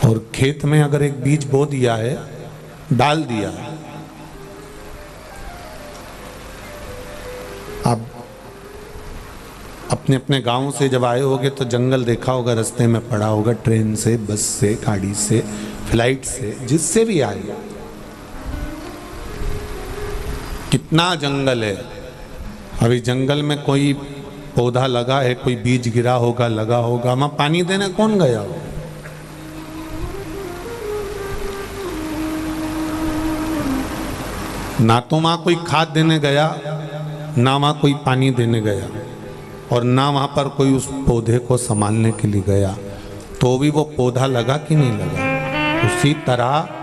और खेत में अगर एक बीज बो दिया है, डाल दिया, अब अपने अपने गांव से जब आए होगे तो जंगल देखा होगा, रास्ते में पड़ा होगा, ट्रेन से, बस से, गाड़ी से, फ्लाइट से, जिससे भी आए, कितना जंगल है। अभी जंगल में कोई पौधा लगा है, कोई बीज गिरा होगा, लगा होगा, वहां पानी देने कौन गया हो? ना तो वहां कोई खाद देने गया, ना वहां कोई पानी देने गया, और ना वहां पर कोई उस पौधे को संभालने के लिए गया, तो भी वो पौधा लगा कि नहीं लगा। उसी तरह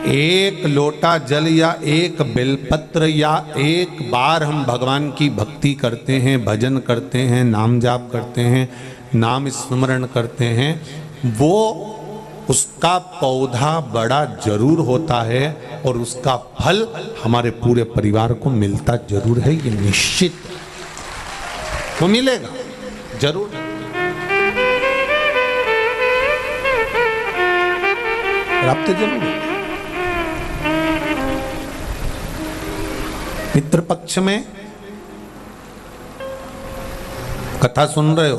एक लोटा जल या एक बेलपत्र या एक बार हम भगवान की भक्ति करते हैं, भजन करते हैं, नाम जाप करते हैं, नाम स्मरण करते हैं, वो उसका पौधा बड़ा जरूर होता है और उसका फल हमारे पूरे परिवार को मिलता जरूर है, ये निश्चित वो मिलेगा जरूर। प्राप्त जरूर। पितृ पक्ष में कथा सुन रहे हो,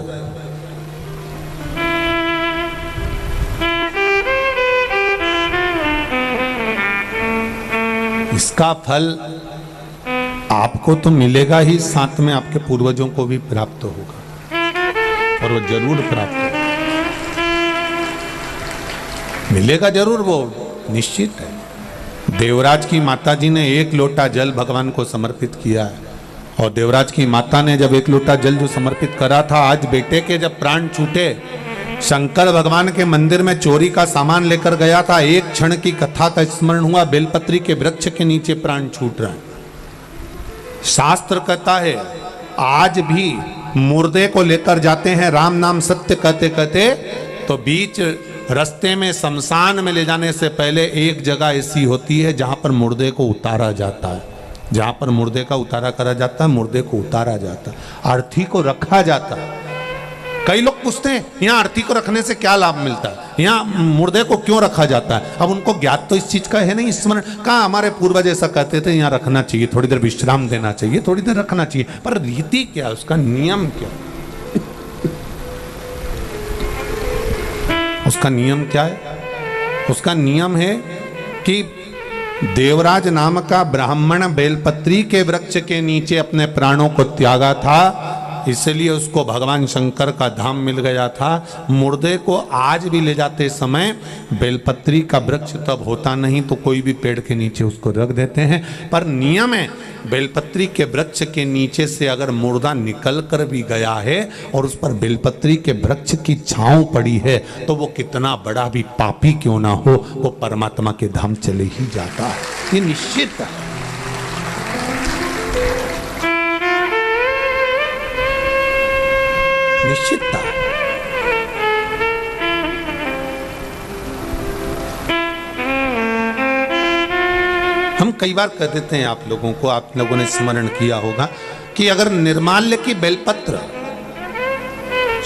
इसका फल आपको तो मिलेगा ही, साथ में आपके पूर्वजों को भी प्राप्त होगा, और वो जरूर प्राप्त होगा, मिलेगा जरूर, वो निश्चित है। देवराज की माता जी ने 1 लोटा जल भगवान को समर्पित किया है, और देवराज की माता ने जब 1 लोटा जल जो समर्पित करा था, आज बेटे के जब प्राण छूटे, शंकर भगवान के मंदिर में चोरी का सामान लेकर गया था, एक क्षण की कथा का स्मरण हुआ, बेलपत्री के वृक्ष के नीचे प्राण छूट रहा है। शास्त्र कहता है आज भी मुर्दे को लेकर जाते हैं राम नाम सत्य कहते कहते, तो बीच रास्ते में शमशान में ले जाने से पहले एक जगह ऐसी होती है जहां पर मुर्दे को उतारा जाता है, जहां पर मुर्दे का उतारा करा जाता है, मुर्दे को उतारा जाता है, अर्थी को रखा जाता है। कई लोग पूछते हैं यहाँ अर्थी को रखने से क्या लाभ मिलता है, यहाँ मुर्दे को क्यों रखा जाता है। अब उनको ज्ञात तो इस चीज का है नहीं, स्मरण कहाँ, हमारे पूर्वज ऐसा कहते थे यहाँ रखना चाहिए, थोड़ी देर विश्राम देना चाहिए, थोड़ी देर रखना चाहिए, पर रीति क्या, उसका नियम क्या, उसका नियम क्या है? उसका नियम है कि देवराज नाम का ब्राह्मण बेलपत्री के वृक्ष के नीचे अपने प्राणों को त्यागा था, इसलिए उसको भगवान शंकर का धाम मिल गया था। मुर्दे को आज भी ले जाते समय बेलपत्री का वृक्ष तब होता नहीं तो कोई भी पेड़ के नीचे उसको रख देते हैं, पर नियम है बेलपत्री के वृक्ष के नीचे से अगर मुर्दा निकल कर भी गया है और उस पर बेलपत्री के वृक्ष की छांव पड़ी है, तो वो कितना बड़ा भी पापी क्यों ना हो, वो परमात्मा के धाम चले ही जाता है, ये निश्चित है। निश्चितता। हम कई बार कह देते हैं आप लोगों को, आप लोगों ने स्मरण किया होगा कि अगर निर्माल्य की बेलपत्र,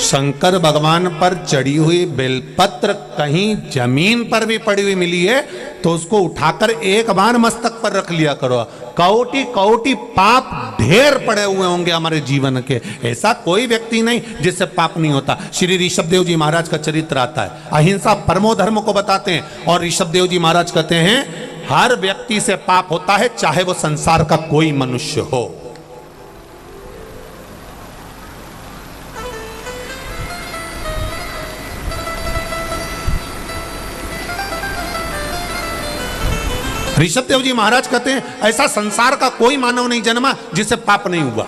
शंकर भगवान पर चढ़ी हुई बेलपत्र कहीं जमीन पर भी पड़ी हुई मिली है तो उसको उठाकर एक बार मस्तक पर रख लिया करो। कौटी कौटी पाप ढेर पड़े हुए होंगे हमारे जीवन के, ऐसा कोई व्यक्ति नहीं जिससे पाप नहीं होता। श्री ऋषभदेव जी महाराज का चरित्र आता है, अहिंसा परमो धर्म को बताते हैं, और ऋषभदेव जी महाराज कहते हैं हर व्यक्ति से पाप होता है, चाहे वो संसार का कोई मनुष्य हो। ऋषभदेव जी महाराज कहते हैं ऐसा संसार का कोई मानव नहीं जन्मा जिसे पाप नहीं हुआ।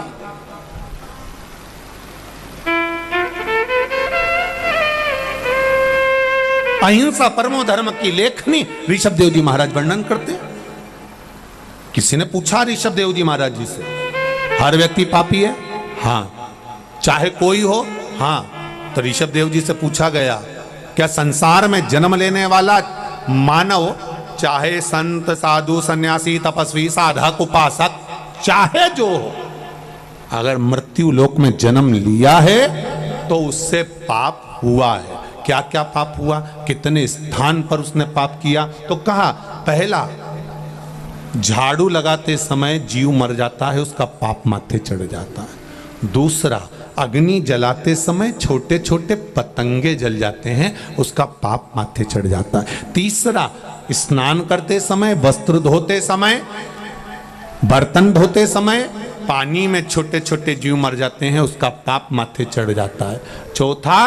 अहिंसा परमो धर्म की लेखनी ऋषभदेव जी महाराज वर्णन करते हैं। किसी ने पूछा ऋषभदेव जी महाराज जी से, हर व्यक्ति पापी है? हाँ। चाहे कोई हो? हाँ। तो ऋषभदेव जी से पूछा गया, क्या संसार में जन्म लेने वाला मानव, चाहे संत साधु सन्यासी तपस्वी साधक उपासक चाहे जो हो, अगर मृत्यु लोक में जन्म लिया है तो उससे पाप हुआ है? क्या क्या पाप हुआ, कितने स्थान पर उसने पाप किया? तो कहा, पहला झाड़ू लगाते समय जीव मर जाता है, उसका पाप माथे चढ़ जाता है। दूसरा, अग्नि जलाते समय छोटे छोटे पतंगे जल जाते हैं, उसका पाप माथे चढ़ जाता है। तीसरा, स्नान करते समय, वस्त्र धोते समय, बर्तन धोते समय पानी में छोटे छोटे जीव मर जाते हैं, उसका पाप माथे चढ़ जाता है। चौथा,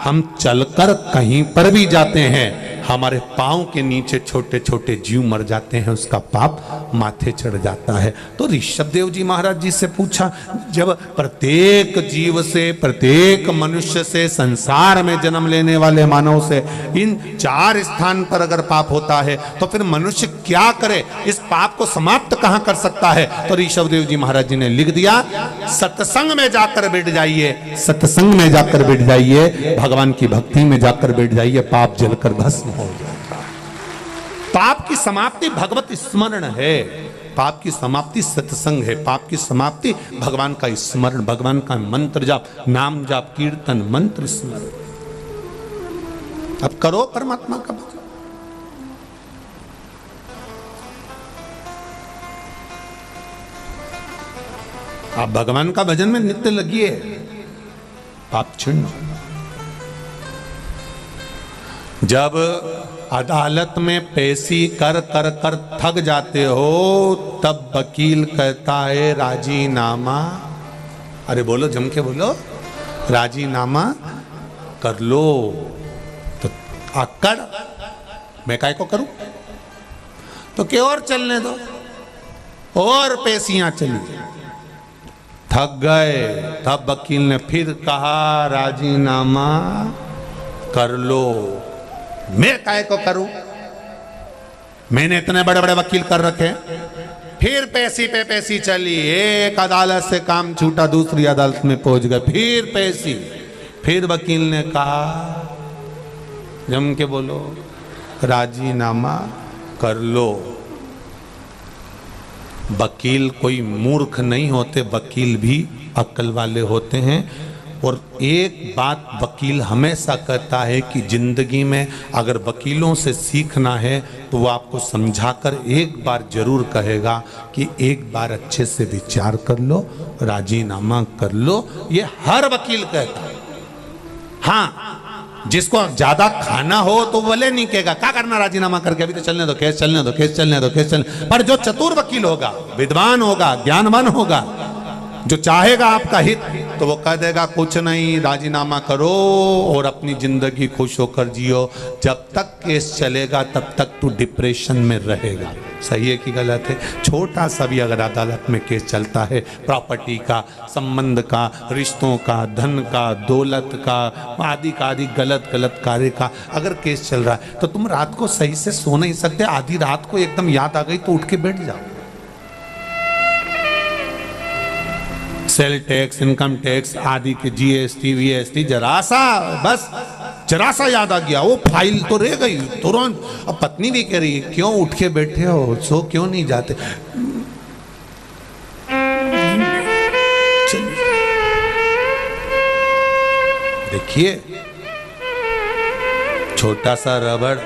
हम चलकर कहीं पर भी जाते हैं, हमारे पांव के नीचे छोटे छोटे जीव मर जाते हैं, उसका पाप माथे चढ़ जाता है। तो ऋषभदेव जी महाराज जी से पूछा, जब प्रत्येक जीव से, प्रत्येक मनुष्य से, संसार में जन्म लेने वाले मानव से इन 4 स्थान पर अगर पाप होता है तो फिर मनुष्य क्या करे, इस पाप को समाप्त कहां कर सकता है? तो ऋषभदेव जी महाराज जी ने लिख दिया, सत्संग में जाकर बैठ जाइए, सत्संग में जाकर बैठ जाइए, भगवान की भक्ति में जाकर बैठ जाइए, पाप जलकर भस्म हो जाएगा। पाप की समाप्ति भगवत स्मरण है, पाप की समाप्ति सत्संग है, पाप की समाप्ति भगवान का स्मरण, भगवान का मंत्र जाप, नाम जाप, कीर्तन, मंत्र स्मरण। अब करो परमात्मा का भजन। आप भगवान का भजन में नित्य लगिए, पाप छिन्न। जब अदालत में पेशी कर कर कर थक जाते हो तब वकील कहता है राजीनामा। अरे बोलो, जम के बोलो, राजीनामा कर लो। तो आकड़ मैं काय को करूं, तो क्या और चलने दो, और पेशियां चली। थक गए तब वकील ने फिर कहा राजीनामा कर लो। मैं काय को करूं, मैंने इतने बड़े बड़े वकील कर रखे। फिर पेशी पे पेशी चली, एक अदालत से काम छूटा दूसरी अदालत में पहुंच गए, फिर पेशी। फिर वकील ने कहा जम के बोलो राजीनामा कर लो। वकील कोई मूर्ख नहीं होते, वकील भी अक्ल वाले होते हैं। और एक बात वकील हमेशा कहता है कि जिंदगी में अगर वकीलों से सीखना है तो वो आपको समझाकर एक बार जरूर कहेगा कि एक बार अच्छे से विचार कर लो, राजीनामा कर लो। ये हर वकील कहता है। हाँ, जिसको ज्यादा खाना हो तो भले नहीं कहेगा क्या करना राजीनामा करके, अभी तो चलने दो केस, चलने दो केस, चलने दो केस, चलने। पर जो चतुर वकील होगा, विद्वान होगा, ज्ञानवान होगा, जो चाहेगा आपका हित, तो वो कह देगा कुछ नहीं, राजीनामा करो और अपनी जिंदगी खुश होकर जियो। जब तक केस चलेगा तब तक तू डिप्रेशन में रहेगा। सही है कि गलत है? छोटा सा भी अगर अदालत में केस चलता है, प्रॉपर्टी का, संबंध का, रिश्तों का, धन का, दौलत का, आदि गलत गलत कार्य का अगर केस चल रहा है तो तुम रात को सही से सो नहीं सकते। आधी रात को एकदम याद आ गई तो उठ के बैठ जाओ। सेल टैक्स, इनकम टैक्स आदि के जीएसटी वीएसटी, जरा सा याद आ गया, वो फाइल तो रह गई तुरंत। अब पत्नी भी कह रही है क्यों उठ के बैठे हो, सो क्यों नहीं जाते। देखिए छोटा सा रबड़,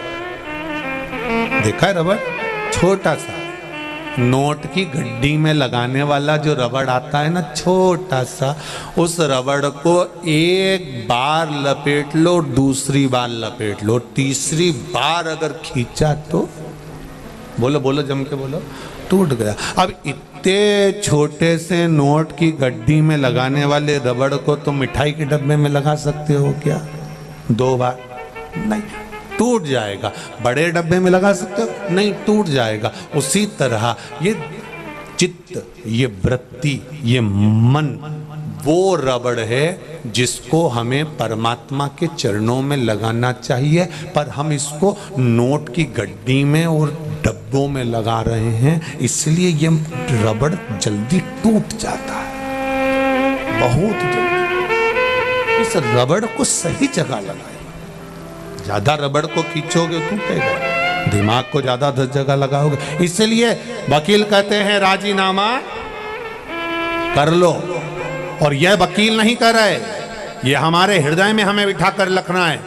देखा है रबड़, छोटा सा नोट की गड्डी में लगाने वाला जो रबड़ आता है ना, छोटा सा, उस रबड़ को एक बार लपेट लो, दूसरी बार लपेट लो, तीसरी बार अगर खींचा तो बोलो बोलो जम के बोलो, टूट गया। अब इतने छोटे से नोट की गड्डी में लगाने वाले रबड़ को तो मिठाई के डब्बे में लगा सकते हो क्या? 2 बार? नहीं, टूट जाएगा। बड़े डब्बे में लगा सकते हो? नहीं, टूट जाएगा। उसी तरह ये चित्त, ये वृत्ति, ये मन वो रबड़ है जिसको हमें परमात्मा के चरणों में लगाना चाहिए, पर हम इसको नोट की गड्डी में और डब्बों में लगा रहे हैं, इसलिए ये रबड़ जल्दी टूट जाता है, बहुत जल्दी। इस रबड़ को सही जगह लगाए। ज्यादा रबड़ को खींचोगे टूटेगा, दिमाग को ज्यादा 10 जगह लगाओगे। इसलिए वकील कहते हैं राजीनामा कर लो। और यह वकील नहीं कर रहे, ये हमारे हृदय में हमें बिठा कर रखना है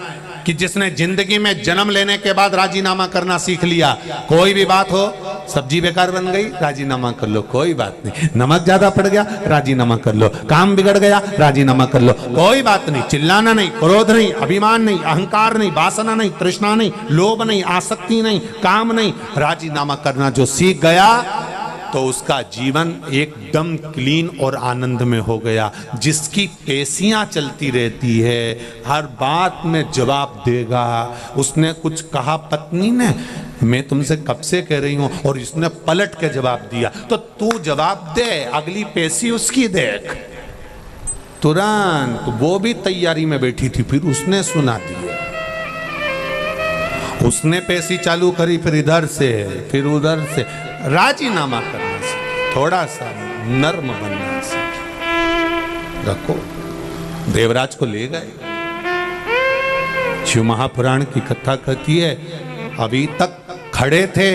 कि जिसने जिंदगी में जन्म लेने के बाद राजीनामा करना सीख लिया, कोई भी बात हो, सब्जी बेकार बन गई, राजीनामा कर लो, कोई बात नहीं। नमक ज्यादा पड़ गया, राजीनामा कर लो। काम बिगड़ गया, राजीनामा कर लो, कोई बात नहीं। चिल्लाना नहीं, क्रोध नहीं, अभिमान नहीं, अहंकार नहीं, वासना नहीं, तृष्णा नहीं, लोभ नहीं, आसक्ति नहीं, काम नहीं, राजीनामा करना जो सीख गया तो उसका जीवन एकदम क्लीन और आनंद में हो गया। जिसकी पेशियां चलती रहती है, हर बात में जवाब देगा। उसने कुछ कहा पत्नी ने, मैं तुमसे कब से कह रही हूं, और इसने पलट के जवाब दिया, तो तू जवाब दे, अगली पेशी उसकी देख। तुरंत वो भी तैयारी में बैठी थी, फिर उसने सुना दिया, उसने पेशी चालू करी, फिर इधर से फिर उधर से। राजीनामा करना सीखे, थोड़ा सा नर्म बनना सीखे। रखो, देवराज को ले गए। शिव महापुराण की कथा कहती है, अभी तक खड़े थे,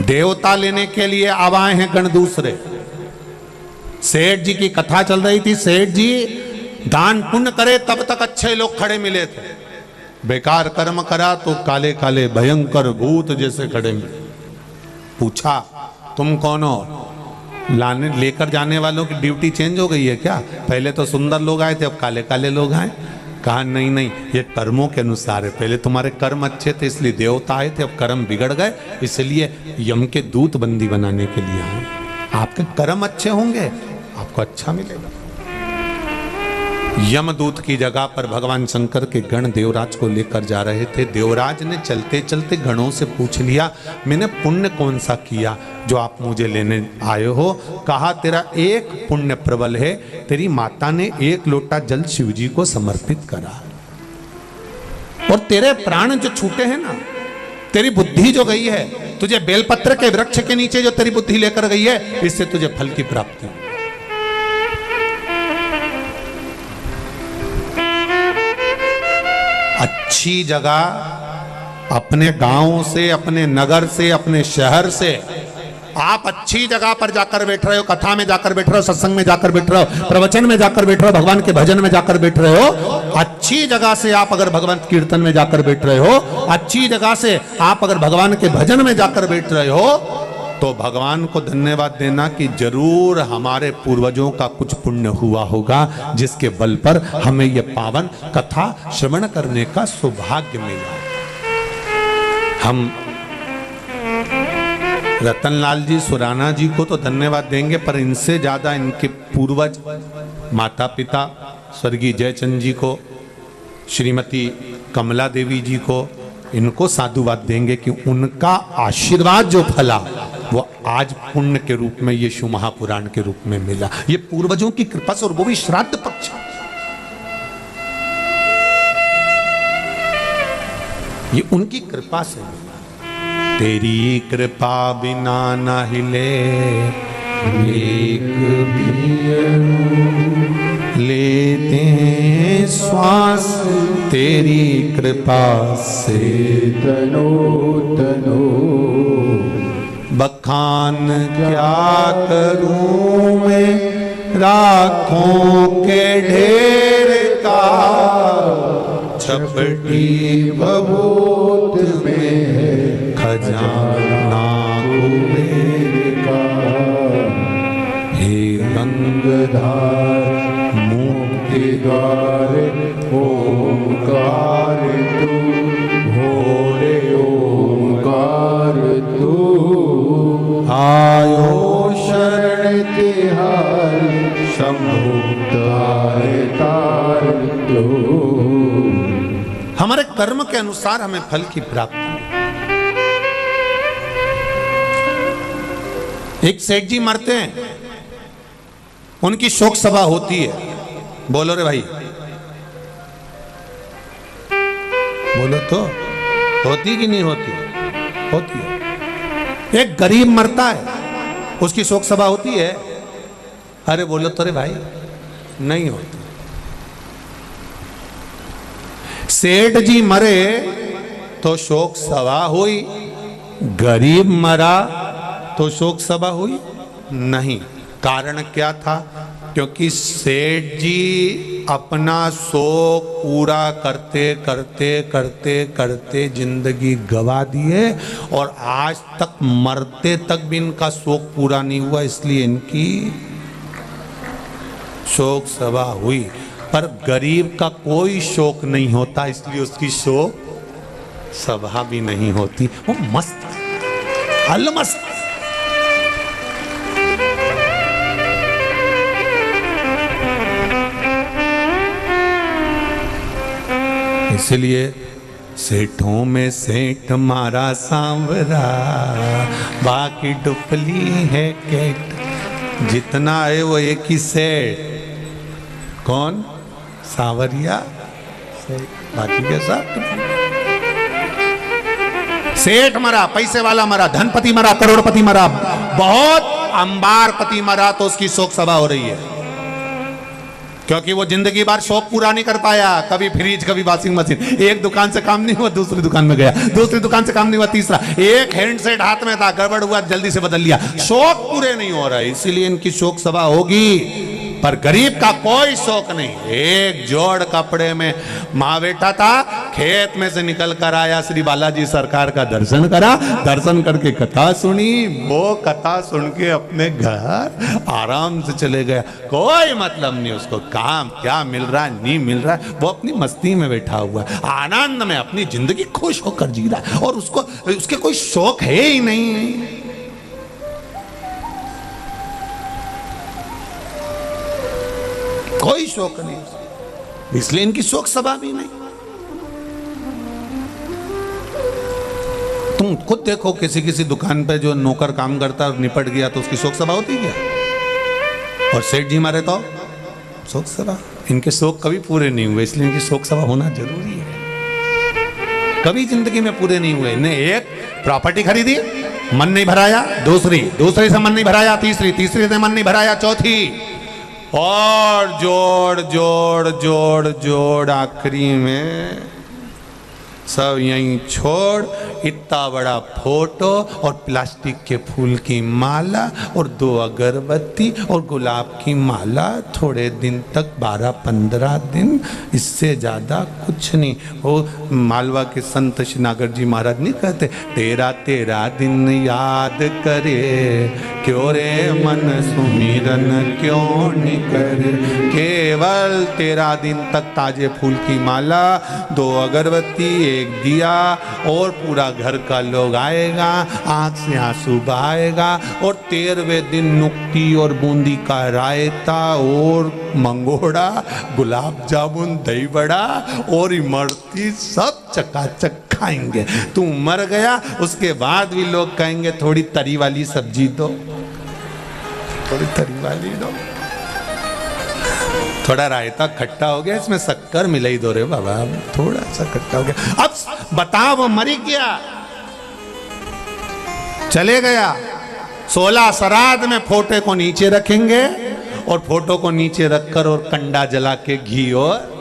देवता लेने के लिए अब आए हैं गण दूसरे। सेठ जी की कथा चल रही थी, सेठ जी दान पुण्य करे तब तक अच्छे लोग खड़े मिले थे, बेकार कर्म करा तो काले काले भयंकर भूत जैसे खड़े मिले। पूछा तुम कौन हो? लाने लेकर जाने वालों की ड्यूटी चेंज हो गई है क्या? पहले तो सुंदर लोग आए थे, अब काले काले लोग आए। कहा नहीं नहीं, ये कर्मों के अनुसार है। पहले तुम्हारे कर्म अच्छे थे इसलिए देवता आए थे, अब कर्म बिगड़ गए इसलिए यम के दूत बंदी बनाने के लिए आए। आपके कर्म अच्छे होंगे आपको अच्छा मिलेगा। यमदूत की जगह पर भगवान शंकर के गण देवराज को लेकर जा रहे थे। देवराज ने चलते चलते गणों से पूछ लिया, मैंने पुण्य कौन सा किया जो आप मुझे लेने आए हो? कहा तेरा एक पुण्य प्रबल है, तेरी माता ने 1 लोटा जल शिव जी को समर्पित करा, और तेरे प्राण जो छूटे हैं ना, तेरी बुद्धि जो गई है, तुझे बेलपत्र के वृक्ष के नीचे जो तेरी बुद्धि लेकर गई है, इससे तुझे फल की प्राप्ति। अच्छी जगह अपने गांव से, अपने नगर से, अपने शहर से आप अच्छी जगह पर जाकर बैठ रहे हो, कथा में जाकर बैठ रहे हो, सत्संग में जाकर बैठ रहे हो, प्रवचन में जाकर बैठ रहे हो, भगवान के भजन में जाकर बैठ रहे हो। अच्छी जगह से आप अगर भगवान कीर्तन में जाकर बैठ रहे हो, अच्छी जगह से आप अगर भगवान के भजन में जाकर बैठ रहे हो, तो भगवान को धन्यवाद देना कि जरूर हमारे पूर्वजों का कुछ पुण्य हुआ होगा, जिसके बल पर हमें यह पावन कथा श्रवण करने का सौभाग्य मिला। हम रतनलाल जी सुराना जी को तो धन्यवाद देंगे, पर इनसे ज्यादा इनके पूर्वज माता पिता स्वर्गीय जयचंद जी को, श्रीमती कमला देवी जी को, इनको साधुवाद देंगे कि उनका आशीर्वाद जो फला वो आज पुण्य के रूप में ये शिव महापुराण के रूप में मिला। ये पूर्वजों की कृपा से, और वो भी श्राद्ध पक्ष। ये उनकी कृपा से मिला। तेरी कृपा बिना न हिले एक भी लेते श्वास, तेरी कृपा से तनो तनो बखान क्या करूं मैं राखों के ढेर का, छपटी बबूत में खजाना कुबेर का। हे गंगाधार मुक्ति द्वार ओंकार तू, भोरे ओंकार तू, आयो शरण तिहारी शंभु तार तार तू। हमारे कर्म के अनुसार हमें फल की प्राप्ति। एक सेठ जी मरते हैं, उनकी शोक सभा होती है। बोलो रे भाई, बोलो तो, होती कि नहीं होती? होती है। एक गरीब मरता है, उसकी शोक सभा होती है। अरे बोलो तो रे भाई, नहीं होती। सेठ जी मरे तो शोक सभा हुई, गरीब मरा तो शोक सभा हुई नहीं। कारण क्या था? क्योंकि सेठ जी अपना शोक पूरा करते करते करते करते जिंदगी गवा दिए, और आज तक मरते तक भी इनका शोक पूरा नहीं हुआ, इसलिए इनकी शोक सभा हुई। पर गरीब का कोई शोक नहीं होता, इसलिए उसकी शोक सभा भी नहीं होती। वो मस्त, अलमस्त। इसलिए सेठों में सेठ मारा सांवरा, बाकी डुपली है केट। जितना है वो एक ही सेठ। कौन? सांवरिया सेठ, बाकी के साथ। सेठ मरा, पैसे वाला मरा, धनपति मरा, करोड़पति मरा, बहुत अंबारपति मरा तो उसकी शोक सभा हो रही है, क्योंकि वो जिंदगी भर शौक पूरा नहीं कर पाया। कभी फ्रिज, कभी वॉशिंग मशीन, एक दुकान से काम नहीं हुआ दूसरी दुकान में गया, दूसरी दुकान से काम नहीं हुआ तीसरा, एक हैंडसेट हाथ में था, गड़बड़ हुआ जल्दी से बदल लिया। शौक पूरे नहीं हो रहा है, इसीलिए इनकी शोक सभा होगी। पर गरीब का कोई शौक नहीं। एक जोड़ कपड़े में माँ बेटा था, खेत में से निकल कर आया, श्री बालाजी सरकार का दर्शन करा, दर्शन करके कथा सुनी, वो कथा सुन के अपने घर आराम से चले गया। कोई मतलब नहीं उसको, काम क्या मिल रहा है नहीं मिल रहा है, वो अपनी मस्ती में बैठा हुआ है, आनंद में अपनी जिंदगी खुश होकर जी रहा है, और उसको उसके कोई शौक है ही नहीं। कोई शौक नहीं, इसलिए इनकी शौक सभा भी नहीं। तुम खुद देखो, किसी दुकान पे जो नौकर काम करता है निपट गया तो उसकी शोक सभा होती क्या? और सेठ जी मारे तो शोक सभा। इनके शौक कभी पूरे नहीं हुए, इसलिए इनकी शोक सभा होना जरूरी है। कभी जिंदगी में पूरे नहीं हुए। इन्हें एक प्रॉपर्टी खरीदी, मन नहीं भराया, दूसरी से मन नहीं भराया, तीसरी से मन नहीं भराया, चौथी, और जोड़ जोड़ जोड़ जोड़ आखिरी में सब यहीं छोड़, इतना बड़ा फोटो और प्लास्टिक के फूल की माला और 2 अगरबत्ती और गुलाब की माला, थोड़े दिन तक 12-15 दिन, इससे ज़्यादा कुछ नहीं। वो मालवा के संत श्रीनागर जी महाराज नहीं कहते, तेरा तेरा दिन याद करे, क्यों रे मन सुमिरन क्यों नहीं करे। केवल 13 दिन तक ताजे फूल की माला, 2 अगरबत्ती, 1 दिया, और पूरा घर का लोग आएगा, आंख से आंसू बहाएगा, और 13वें दिन नुक्ती और बूंदी का रायता और मंगोड़ा, गुलाब जामुन, दही बड़ा और इमरती सब चकाचक खाएंगे। तू मर गया, उसके बाद भी लोग कहेंगे थोड़ी तरी वाली सब्जी दो, थोड़ी तरी वाली दो, थोड़ा रायता खट्टा हो गया, इसमें शक्कर मिला ही दो रे बाबा, थोड़ा सा खट्टा हो गया। अब बताओ, वो मरी गया, चले गया, 16 श्राद्ध में फोटो को नीचे रखेंगे, और फोटो को नीचे रखकर और कंडा जला के घी और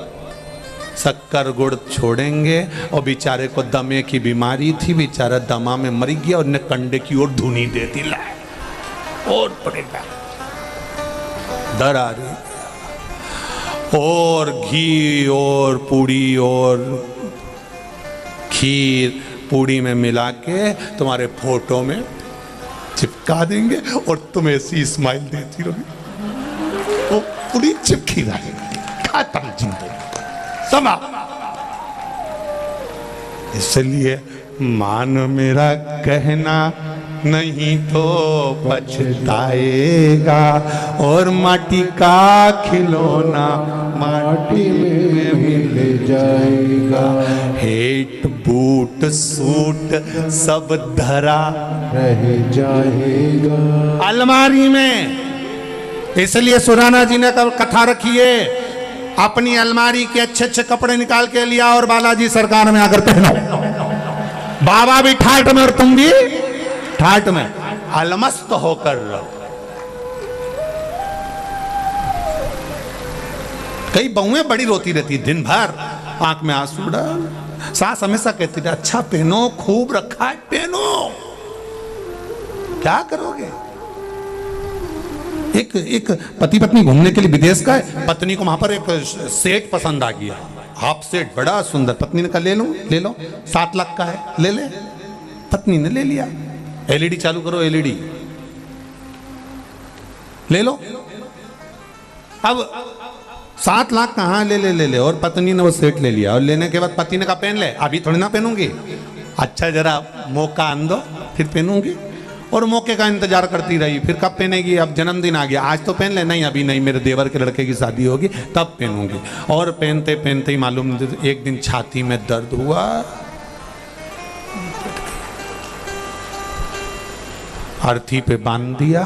शक्कर गुड़ छोड़ेंगे। और बेचारे को दमे की बीमारी थी, बेचारा दमा में मर गया, और ने कंडे की ओर धुनी दे दी, और पड़ेगा डर आ रही, और घी और पूड़ी और खीर पूड़ी में मिला के तुम्हारे फोटो में चिपका देंगे, और तुम ऐसी स्माइल देती रहोगी, वो पूरी चिपकी रहेगी, खाता जिंदगी समा। इसलिए मान मेरा कहना, नहीं तो पछताएगा, और माटी का खिलौना माटी में मिल जाएगा। हेट बूट सूट सब धरा रह जाएगा अलमारी में। इसलिए सुराना जी ने कथा रखी है, अपनी अलमारी के अच्छे अच्छे कपड़े निकाल के लिया और बालाजी सरकार में आकर पहनो। बाबा भी ठाट में और तुम भी ठाट में, अलमस्त होकर रहो। कई बहुएं बड़ी रोती रहती दिन भर, आंख में आंसू डाल, सास हमेशा कहती है अच्छा पहनो, खूब रखा है पहनो, क्या करोगे। एक पति पत्नी घूमने के लिए विदेश का है, पत्नी को वहां पर एक सेट पसंद आ गया, हाफ सेट बड़ा सुंदर। पत्नी ने कहा ले लो 7 लाख का है, ले ले। पत्नी ने ले लिया। एलईडी चालू करो, एलईडी ले लो। अब 7 लाख कहाँ ले। और पत्नी ने वो सेट ले लिया, और लेने के बाद पति ने कहा पहन ले, अभी थोड़ी ना पहनूंगी, अच्छा जरा मौका आन दो फिर पहनूंगी। और मौके का इंतजार करती रही, फिर कब पहनेगी, अब जन्मदिन आ गया, आज तो पहन ले, नहीं अभी नहीं, मेरे देवर के लड़के की शादी होगी तब पहनूंगी। और पहनते पहनते ही मालूम एक दिन छाती में दर्द हुआ, अर्थी पे बांध दिया।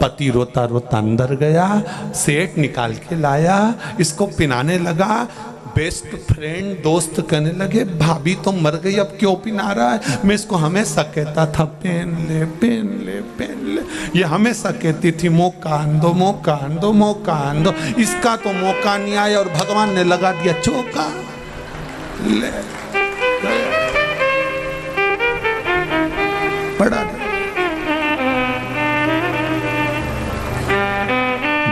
पति रोता रोता अंदर गया, सेट निकाल के लाया, इसको पिनाने लगा। बेस्ट फ्रेंड दोस्त कहने लगे भाभी तो मर गई, अब क्यों पिना रहा है। मैं इसको हमेशा कहता था पहन ले पहन ले पहन ले, ये हमेशा कहती थी मौका आन दो मौका आन दो मौका आन दो। इसका तो मौका नहीं आया और भगवान ने लगा दिया चौका। ले बड़ा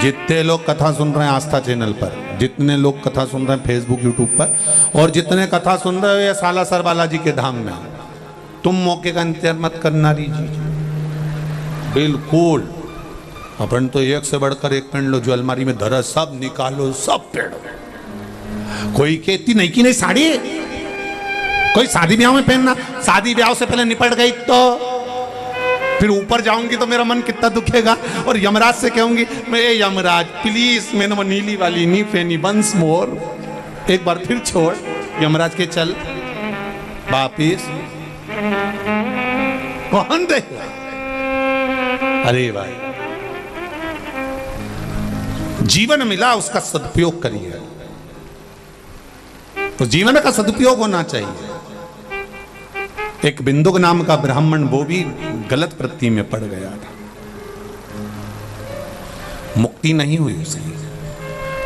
जितने लोग कथा सुन रहे हैं आस्था चैनल पर, जितने लोग कथा सुन रहे हैं फेसबुक यूट्यूब पर, और जितने कथा सुन रहे हो ये सालासर बालाजी के धाम में, तुम मौके का इंतजार मत करना रीजिए बिल्कुल। अपन तो एक से बढ़कर एक पेड़ लो, जो अलमारी में धरा सब निकालो, सब पेड़ो। कोई कहती नहीं कि नहीं साड़ी, कोई शादी ब्याह में पहनना, शादी ब्याह से पहले निपट गई तो फिर ऊपर जाऊंगी तो मेरा मन कितना दुखेगा। और यमराज से कहूंगी मैं, यमराज प्लीज मैंने वो नीली वाली नहीं पहनी, वंस मोर, एक बार फिर छोड़। यमराज के चल वापिस, कौन दे? अरे भाई जीवन मिला उसका सदुपयोग करिए, तो जीवन का सदुपयोग होना चाहिए। एक बिंदुक नाम का ब्राह्मण, वो भी गलत वृत्ति में पड़ गया था, मुक्ति नहीं हुई उसकी।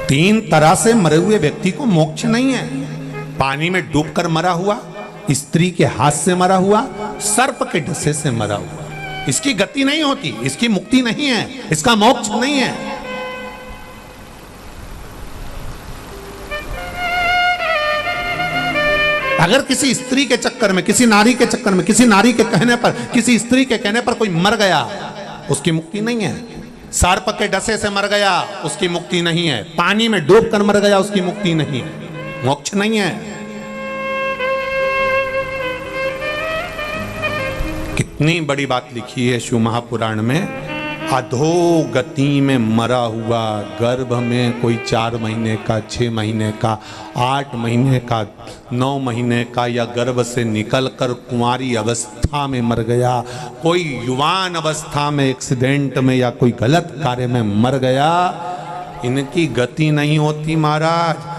3 तरह से मरे हुए व्यक्ति को मोक्ष नहीं है। पानी में डूबकर मरा हुआ, स्त्री के हाथ से मरा हुआ, सर्प के डसे से मरा हुआ, इसकी गति नहीं होती, इसकी मुक्ति नहीं है, इसका मोक्ष नहीं है। अगर किसी स्त्री के चक्कर में, किसी नारी के चक्कर में, किसी नारी के कहने पर, किसी स्त्री के कहने पर कोई मर गया, उसकी मुक्ति नहीं है। सर्प के डसे से मर गया, उसकी मुक्ति नहीं है। पानी में डूबकर मर गया, उसकी मुक्ति नहीं है, मोक्ष नहीं है। कितनी बड़ी बात लिखी है शिव महापुराण में। अधोगति में मरा हुआ, गर्भ में कोई 4 महीने का, 6 महीने का, 8 महीने का, 9 महीने का, या गर्भ से निकलकर कुंवारी अवस्था में मर गया, कोई युवान अवस्था में एक्सीडेंट में या कोई गलत कार्य में मर गया, इनकी गति नहीं होती महाराज।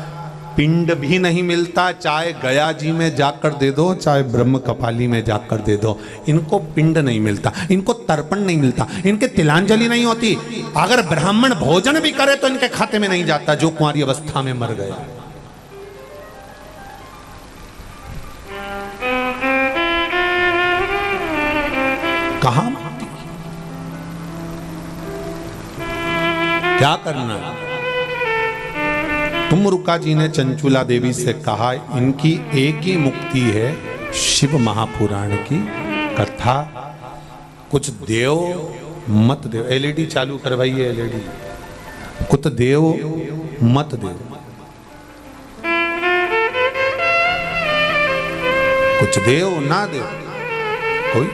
पिंड भी नहीं मिलता, चाहे गया जी में जाकर दे दो, चाहे ब्रह्म कपाली में जाकर दे दो, इनको पिंड नहीं मिलता, इनको तर्पण नहीं मिलता, इनके तिलांजलि नहीं होती। अगर ब्राह्मण भोजन भी करे तो इनके खाते में नहीं जाता, जो कुंवारी अवस्था में मर गया। कहां क्या करना है? तुमरुका जी ने चंचुला देवी से कहा, इनकी एक ही मुक्ति है, शिव महापुराण की कथा। कुछ देव मत देव। एलईडी चालू करवाइए, एलईडी। कुछ देव मत देव, कुछ देव ना देव, कोई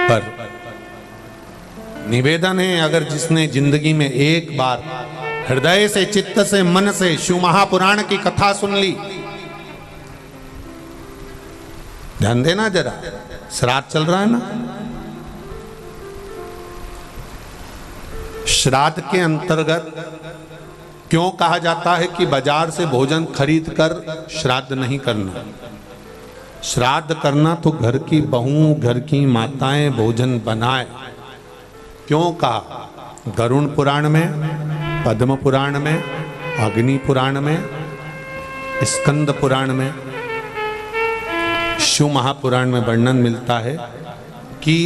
पर निवेदन है, अगर जिसने जिंदगी में एक बार हृदय से, चित्त से, मन से शिव महापुराण की कथा सुन ली, ध्यान देना जरा, श्राद्ध चल रहा है ना, श्राद्ध के अंतर्गत क्यों कहा जाता है कि बाजार से भोजन खरीद कर श्राद्ध नहीं करना? श्राद्ध करना तो घर की बहू, घर की माताएं भोजन बनाए। क्यों कहा? गरुण पुराण में, पद्म पुराण में, अग्नि पुराण में, स्कंद पुराण में, शिव महापुराण में वर्णन मिलता है कि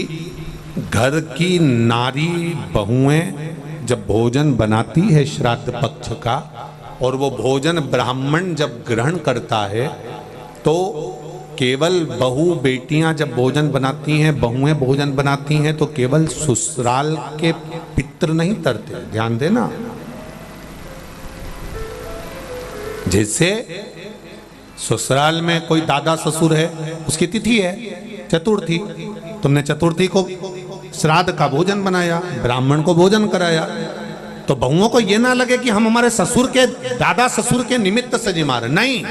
घर की नारी बहुएं जब भोजन बनाती है श्राद्ध पक्ष का, और वो भोजन ब्राह्मण जब ग्रहण करता है, तो केवल बहू बेटियां जब भोजन बनाती हैं, बहुएं भोजन बनाती हैं, तो केवल ससुराल के पितृ नहीं तरते, ध्यान देना। जैसे ससुराल में कोई दादा ससुर है, उसकी तिथि है चतुर्थी, तुमने चतुर्थी को श्राद्ध का भोजन बनाया, ब्राह्मण को भोजन कराया, तो बहुओं को ये ना लगे कि हम हमारे ससुर के, दादा ससुर के निमित्त से जिमा रहे। नहीं,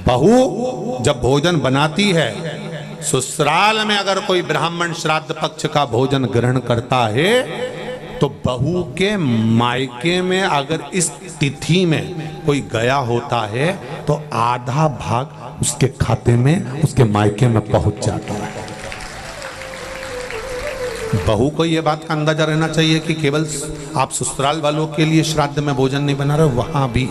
बहू जब भोजन बनाती है, ससुराल में अगर कोई ब्राह्मण श्राद्ध पक्ष का भोजन ग्रहण करता है, तो बहू के मायके में अगर इस तिथि में कोई गया होता है, तो आधा भाग उसके खाते में, उसके मायके में पहुंच जाता है। बहू को यह बात का अंदाजा रहना चाहिए कि केवल आप ससुराल वालों के लिए श्राद्ध में भोजन नहीं बना रहे, वहां भी।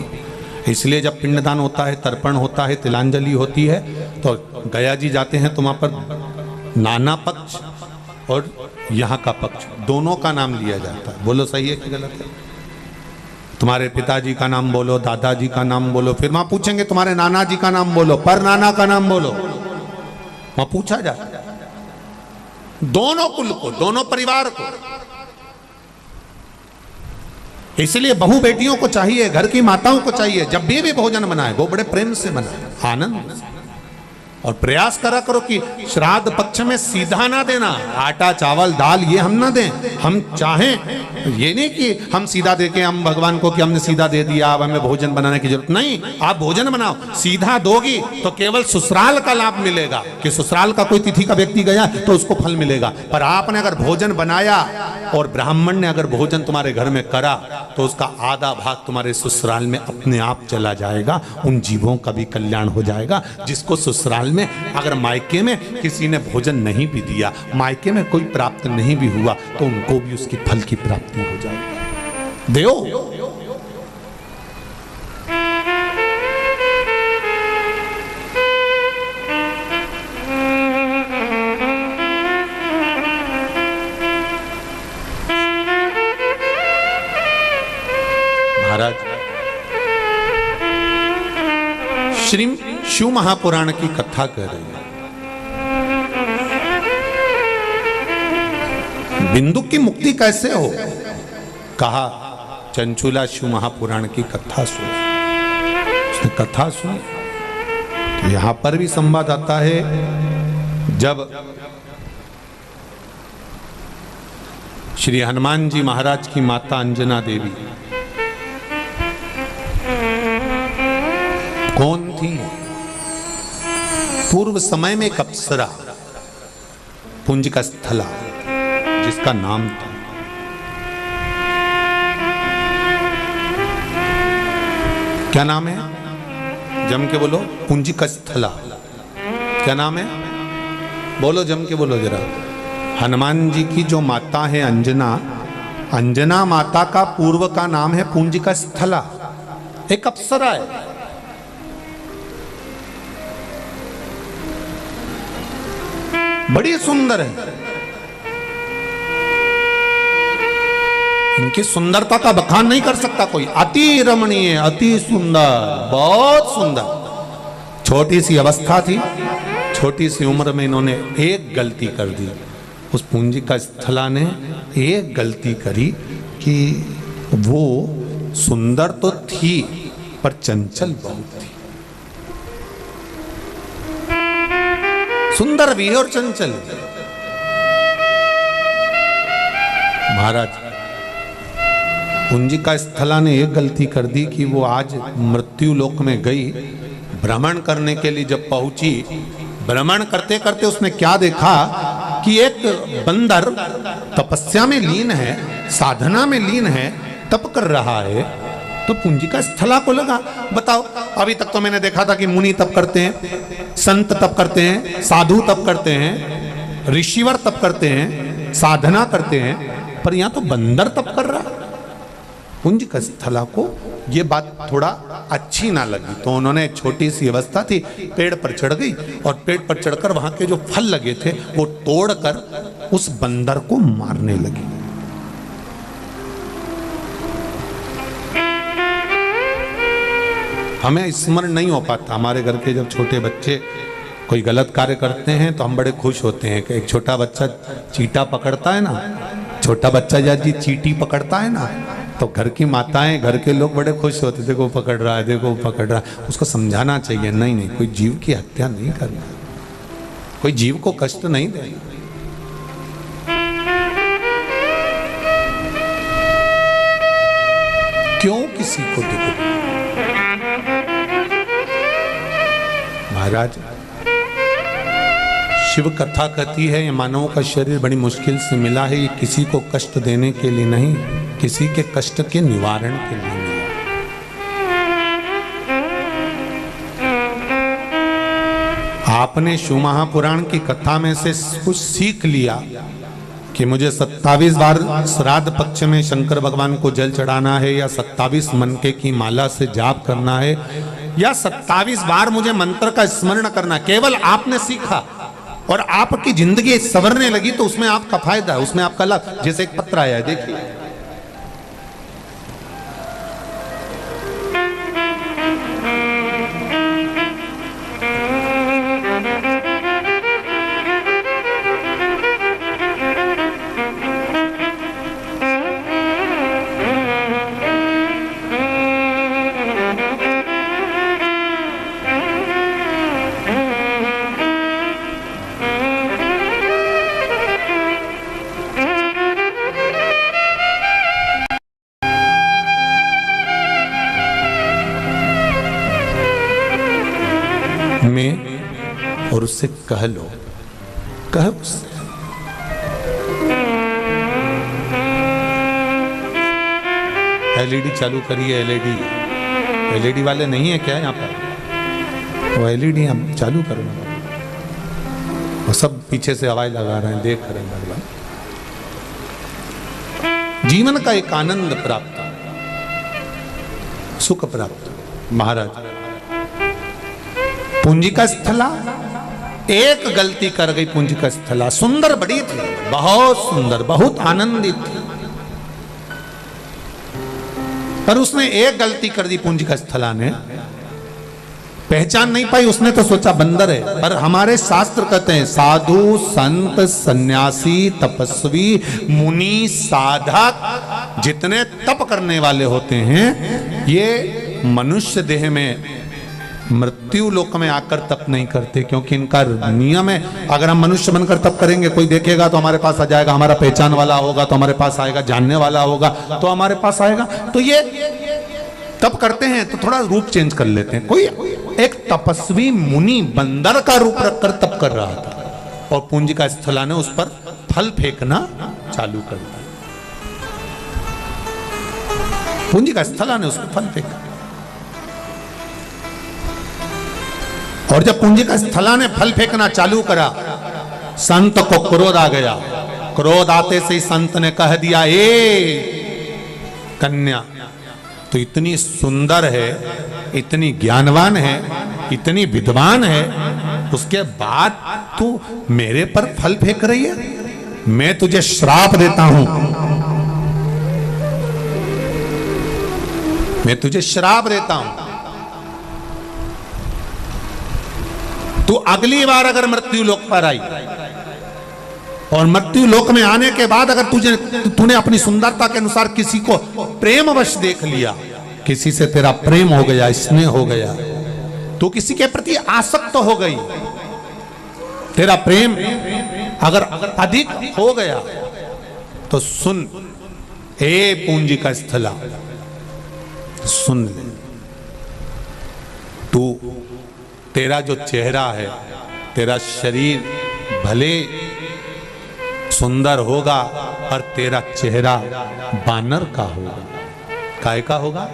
इसलिए जब पिंडदान होता है, तर्पण होता है, तिलांजलि होती है, तो गया जी जाते हैं तो वहां पर नाना पक्ष और यहाँ का पक्ष, दोनों का नाम लिया जाता है। बोलो सही है कि गलत है? तुम्हारे पिताजी का नाम बोलो, दादाजी का नाम बोलो, फिर वहां पूछेंगे तुम्हारे नाना जी का नाम बोलो, पर नाना का नाम बोलो, वहां पूछा जाता है। दोनों कुल को, दोनों परिवार को। इसलिए बहू बेटियों को चाहिए, घर की माताओं को चाहिए, जब भी भोजन बनाए वो बड़े प्रेम से बनाए, आनंद से। और प्रयास करा करो कि श्राद्ध पक्ष में सीधा ना देना, आटा चावल दाल ये हम ना दें। हम चाहें ये नहीं कि हम सीधा देके हम भगवान को कि हमने सीधा दे दिया, अब हमें भोजन बनाने की जरूरत नहीं। आप भोजन बनाओ, सीधा दोगी तो केवल ससुराल का लाभ मिलेगा, कि ससुराल का कोई तिथि का व्यक्ति गया तो उसको फल मिलेगा। पर आपने अगर भोजन बनाया और ब्राह्मण ने अगर भोजन तुम्हारे घर में करा तो उसका आधा भाग तुम्हारे ससुराल में अपने आप चला जाएगा। उन जीवों का भी कल्याण हो जाएगा। जिसको ससुराल में, अगर मायके में किसी ने भोजन नहीं भी दिया, मायके में कोई प्राप्त नहीं भी हुआ, तो उनको भी उसकी फल की प्राप्ति हो जाएगी। देओ महाराज, श्री शिव महापुराण की कथा कर रही है। बिंदु की मुक्ति कैसे हो? कहा चंचुला शिव महापुराण की कथा सुन। उसने कथा सुनी तो यहां पर भी संवाद आता है। जब श्री हनुमान जी महाराज की माता अंजना देवी कौन थी? पूर्व समय में एक अप्सरा, पुंज का स्थला, जिसका नाम था। क्या नाम है? जम के बोलो। पुंज का स्थला। क्या नाम है? बोलो, जम के बोलो जरा। हनुमान जी की जो माता है अंजना, अंजना माता का पूर्व का नाम है पुंज का स्थला। एक अप्सरा है। बड़ी सुंदर है। इनकी सुंदरता का बखान नहीं कर सकता कोई। अति रमणीय, अति सुंदर, बहुत सुंदर। छोटी सी अवस्था थी, छोटी सी उम्र में इन्होंने एक गलती कर दी। उस पुंजिका स्थला ने एक गलती करी कि वो सुंदर तो थी पर चंचल बहुत थी। सुंदर भी और चंचल। महाराज, पुंजिका स्थला ने एक गलती कर दी कि वो आज मृत्यु लोक में गई। भ्रमण करने के लिए जब पहुंची, भ्रमण करते करते उसने क्या देखा कि एक बंदर तपस्या में लीन है, साधना में लीन है, तप कर रहा है। तो पुंजिका स्थला को लगा, बताओ, अभी तक तो मैंने देखा था कि मुनि तप करते हैं, संत तप करते हैं, साधु तप करते हैं, ऋषिवर तप करते हैं, साधना करते हैं, पर यहां तो बंदर तप कर रहा। पुंजिका स्थला को ये बात थोड़ा अच्छी ना लगी, तो उन्होंने, छोटी सी अवस्था थी, पेड़ पर चढ़ गई और पेड़ पर चढ़कर वहां के जो फल लगे थे वो तोड़कर उस बंदर को मारने लगी। हमें स्मरण नहीं हो पाता। हमारे घर के जब छोटे बच्चे कोई गलत कार्य करते हैं तो हम बड़े खुश होते हैं कि एक छोटा बच्चा चींटा पकड़ता है ना, छोटा बच्चा जब जी चींटी पकड़ता है ना, तो घर की माताएं, घर के लोग बड़े खुश होते, देखो पकड़ रहा है, देखो पकड़ रहा है। उसको समझाना चाहिए, नहीं नहीं, कोई जीव की हत्या नहीं करना, कोई जीव को कष्ट नहीं देना। क्यों किसी को दुख? महाराज, शिव कथा कहती है ये मानव का शरीर बड़ी मुश्किल से मिला है, ये किसी को कष्ट देने के लिए नहीं, किसी के कष्ट के निवारण के लिए मिला। आपने शिव महापुराण की कथा में से कुछ सीख लिया कि मुझे 27 बार श्राद्ध पक्ष में शंकर भगवान को जल चढ़ाना है, या 27 मनके की माला से जाप करना है, या 27 बार मुझे मंत्र का स्मरण करना। केवल आपने सीखा, और आपकी जिंदगी संवरने लगी तो उसमें आपका फायदा है, उसमें आपका लाभ। जैसे एक पत्र आया है, देखिए, में और उससे कह लो, कह उससे एलईडी चालू करिए। एलईडी वाले नहीं है क्या यहाँ पर? वो एलईडी हम चालू करो ना। वो सब पीछे से आवाज लगा रहे हैं, देख रहे हैं भगवान। जीवन का एक आनंद प्राप्त, सुख प्राप्त। महाराज पूंजी का स्थला, एक गलती कर गई पूंजी का स्थला। सुंदर बड़ी थी, बहुत सुंदर, बहुत आनंदित थी, पर उसने एक गलती कर दी पूंजी का स्थला ने। पहचान नहीं पाई, उसने तो सोचा बंदर है। पर हमारे शास्त्र कहते हैं साधु संत सन्यासी तपस्वी मुनि साधक जितने तप करने वाले होते हैं, ये मनुष्य देह में मृत्यु लोक में आकर तप नहीं करते, क्योंकि इनका नियम है अगर हम मनुष्य बनकर तप करेंगे, कोई देखेगा तो हमारे पास आ जाएगा, हमारा पहचान वाला होगा तो हमारे पास आएगा, जानने वाला होगा तो हमारे पास आएगा। तो ये तप करते हैं तो थोड़ा रूप चेंज कर लेते हैं। कोई एक तपस्वी मुनि बंदर का रूप रखकर तप कर रहा था और पूंजी का स्थला ने उस पर फल फेंकना चालू कर दिया। पूंजी का स्थला ने उसको फल फेंका और जब पूंजी का स्थला ने फल फेंकना चालू करा, संत को क्रोध आ गया। क्रोध आते से ही संत ने कह दिया, ए कन्या, तो इतनी सुंदर है, इतनी ज्ञानवान है, इतनी विद्वान है, उसके बाद तू मेरे पर फल फेंक रही है? मैं तुझे श्राप देता हूं, मैं तुझे श्राप देता हूं। तू अगली बार अगर मृत्यु लोक पर आई और मृत्यु लोक में आने के बाद अगर तूने अपनी सुंदरता के अनुसार किसी को प्रेमवश देख लिया, किसी से तेरा प्रेम हो गया, स्नेह हो गया, तू किसी के प्रति आसक्त हो गई, तेरा प्रेम अगर अधिक हो गया, तो सुन ए पूंजी का स्थला, सुन ले। तू, तेरा जो चेहरा है, तेरा शरीर भले सुंदर होगा पर तेरा चेहरा बानर का होगा। काय का होगा?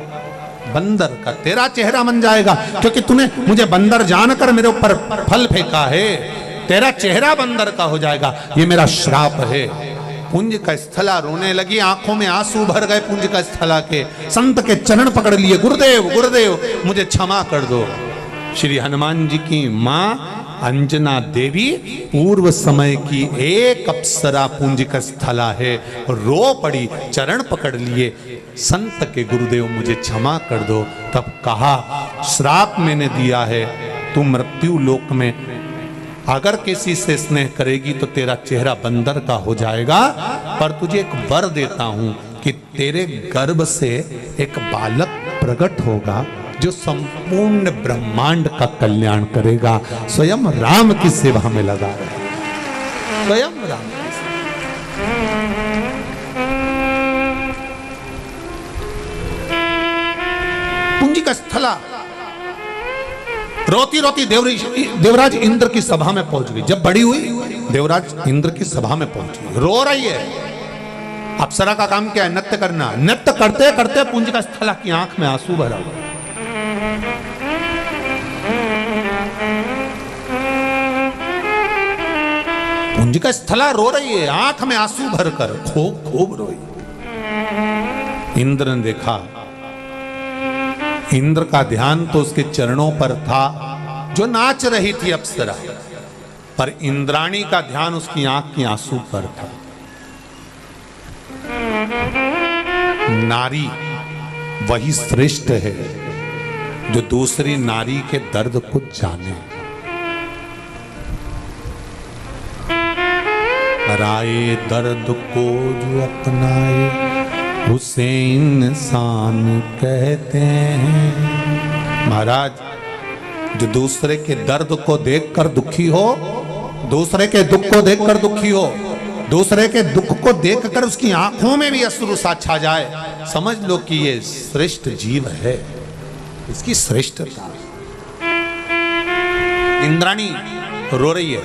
बंदर का। तेरा चेहरा बन जाएगा क्योंकि तूने मुझे बंदर जानकर मेरे ऊपर फल फेंका है, तेरा चेहरा बंदर का हो जाएगा। ये मेरा श्राप है। पुंज का स्थला रोने लगी, आंखों में आंसू भर गए पुंज का स्थला के। संत के चरण पकड़ लिए, गुरुदेव गुरुदेव मुझे क्षमा कर दो। श्री हनुमान जी की मां अंजना देवी पूर्व समय की एक अप्सरा पुंज का स्थला है, रो पड़ी, चरण पकड़ लिए, संत के गुरुदेव मुझे क्षमा कर दो। तब कहा श्राप मैंने दिया है, तू मृत्यु लोक में अगर किसी से स्नेह करेगी तो तेरा चेहरा बंदर का हो जाएगा, पर तुझे एक वर देता हूं कि तेरे गर्भ से एक बालक प्रकट होगा जो संपूर्ण ब्रह्मांड का कल्याण करेगा। स्वयं राम की सेवा में लगा रहे, स्वयं राम की सेवा। पुंजी का स्थला रोती रोती देवराज इंद्र की सभा में पहुंच गई। जब बड़ी हुई देवराज इंद्र की सभा में पहुंची, रो रही है। अप्सरा का काम क्या है? नृत्य करना। नृत्य करते करते पुंज का स्थला की आंख में आंसू भरा हुआ। पुंज का स्थला रो रही है, आंख में आंसू भरकर खूब खूब रोई। इंद्र ने देखा, इंद्र का ध्यान तो उसके चरणों पर था जो नाच रही थी अप्सरा। पर इंद्राणी का ध्यान उसकी आंख की आंसू पर था। नारी वही श्रेष्ठ है जो दूसरी नारी के दर्द को जाने। पराए दर्द को जो अपनाए उसे इंसान कहते हैं। महाराज, जो दूसरे के दर्द को देखकर दुखी हो, दूसरे के दुख को देखकर दुखी हो, दूसरे के दुख को देखकर उसकी आंखों में भी अश्रु सा छा जाए, समझ लो कि ये श्रेष्ठ जीव है, इसकी श्रेष्ठता। इंद्राणी रो रही है।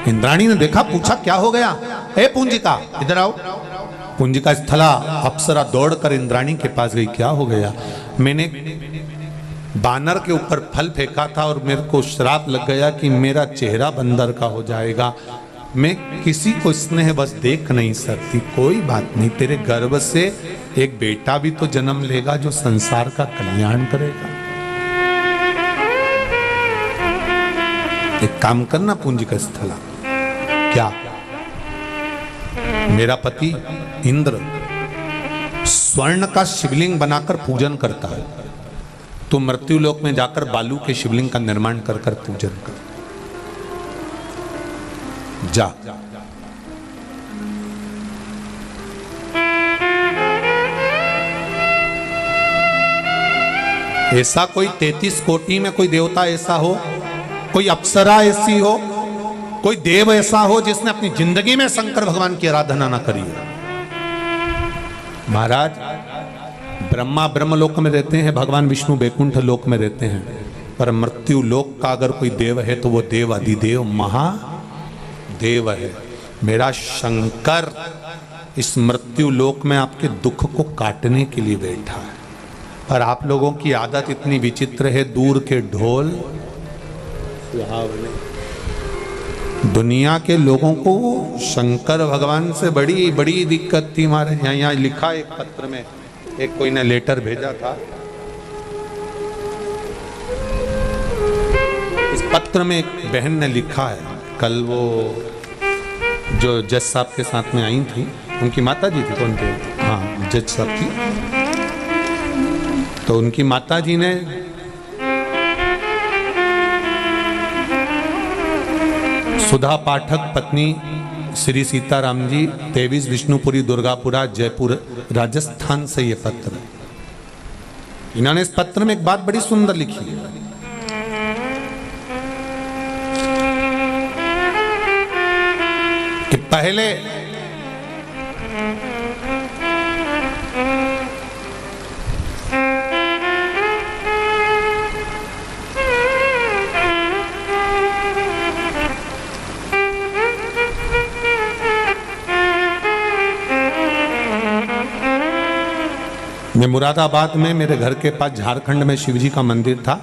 इंद्राणी ने देखा, पूछा क्या हो गया? ए पूंजिका, इधर आओ। पूंजिका स्थला अप्सरा दौड़कर इंद्राणी के पास गई। क्या हो गया? मैंने बानर के ऊपर फल फेंका था और मेरे को श्राप लग गया कि मेरा चेहरा बंदर का हो जाएगा। मैं किसी को स्नेह बस देख नहीं सकती। कोई बात नहीं, तेरे गर्भ से एक बेटा भी तो जन्म लेगा जो संसार का कल्याण करेगा। एक काम करना पूंजिका स्थला, क्या मेरा पति इंद्र स्वर्ण का शिवलिंग बनाकर पूजन करता है, तो मृत्यु लोक में जाकर बालू के शिवलिंग का निर्माण कर कर पूजन कर। जा। ऐसा कोई 33 कोटि में कोई देवता ऐसा हो, कोई अप्सरा ऐसी हो, कोई देव ऐसा हो जिसने अपनी जिंदगी में शंकर भगवान की आराधना ना करी है। महाराज, ब्रह्मा ब्रह्मलोक में रहते हैं, भगवान विष्णु बैकुंठ लोक में रहते हैं, पर मृत्यु लोक का अगर कोई देव है तो वो देव अधिदेव महादेव है। मेरा शंकर इस मृत्यु लोक में आपके दुख को काटने के लिए बैठा है। पर आप लोगों की आदत इतनी विचित्र है, दूर के ढोल सुहावने। दुनिया के लोगों को शंकर भगवान से बड़ी बड़ी दिक्कत थी। हमारे यहाँ लिखा एक पत्र में, एक कोई ने लेटर भेजा था। इस पत्र में एक बहन ने लिखा है, कल वो जो जज साहब के साथ में आई थी, उनकी माता जी थी, कौन थे? हाँ, जज साहब थी। तो उनकी माता जी ने सुधा पाठक पत्नी श्री सीताराम जी, 23 विष्णुपुरी दुर्गापुरा जयपुर राजस्थान से ये पत्र। इन्होंने इस पत्र में एक बात बड़ी सुंदर लिखी है कि पहले मैं मुरादाबाद में, मेरे घर के पास झारखंड में शिवजी का मंदिर था।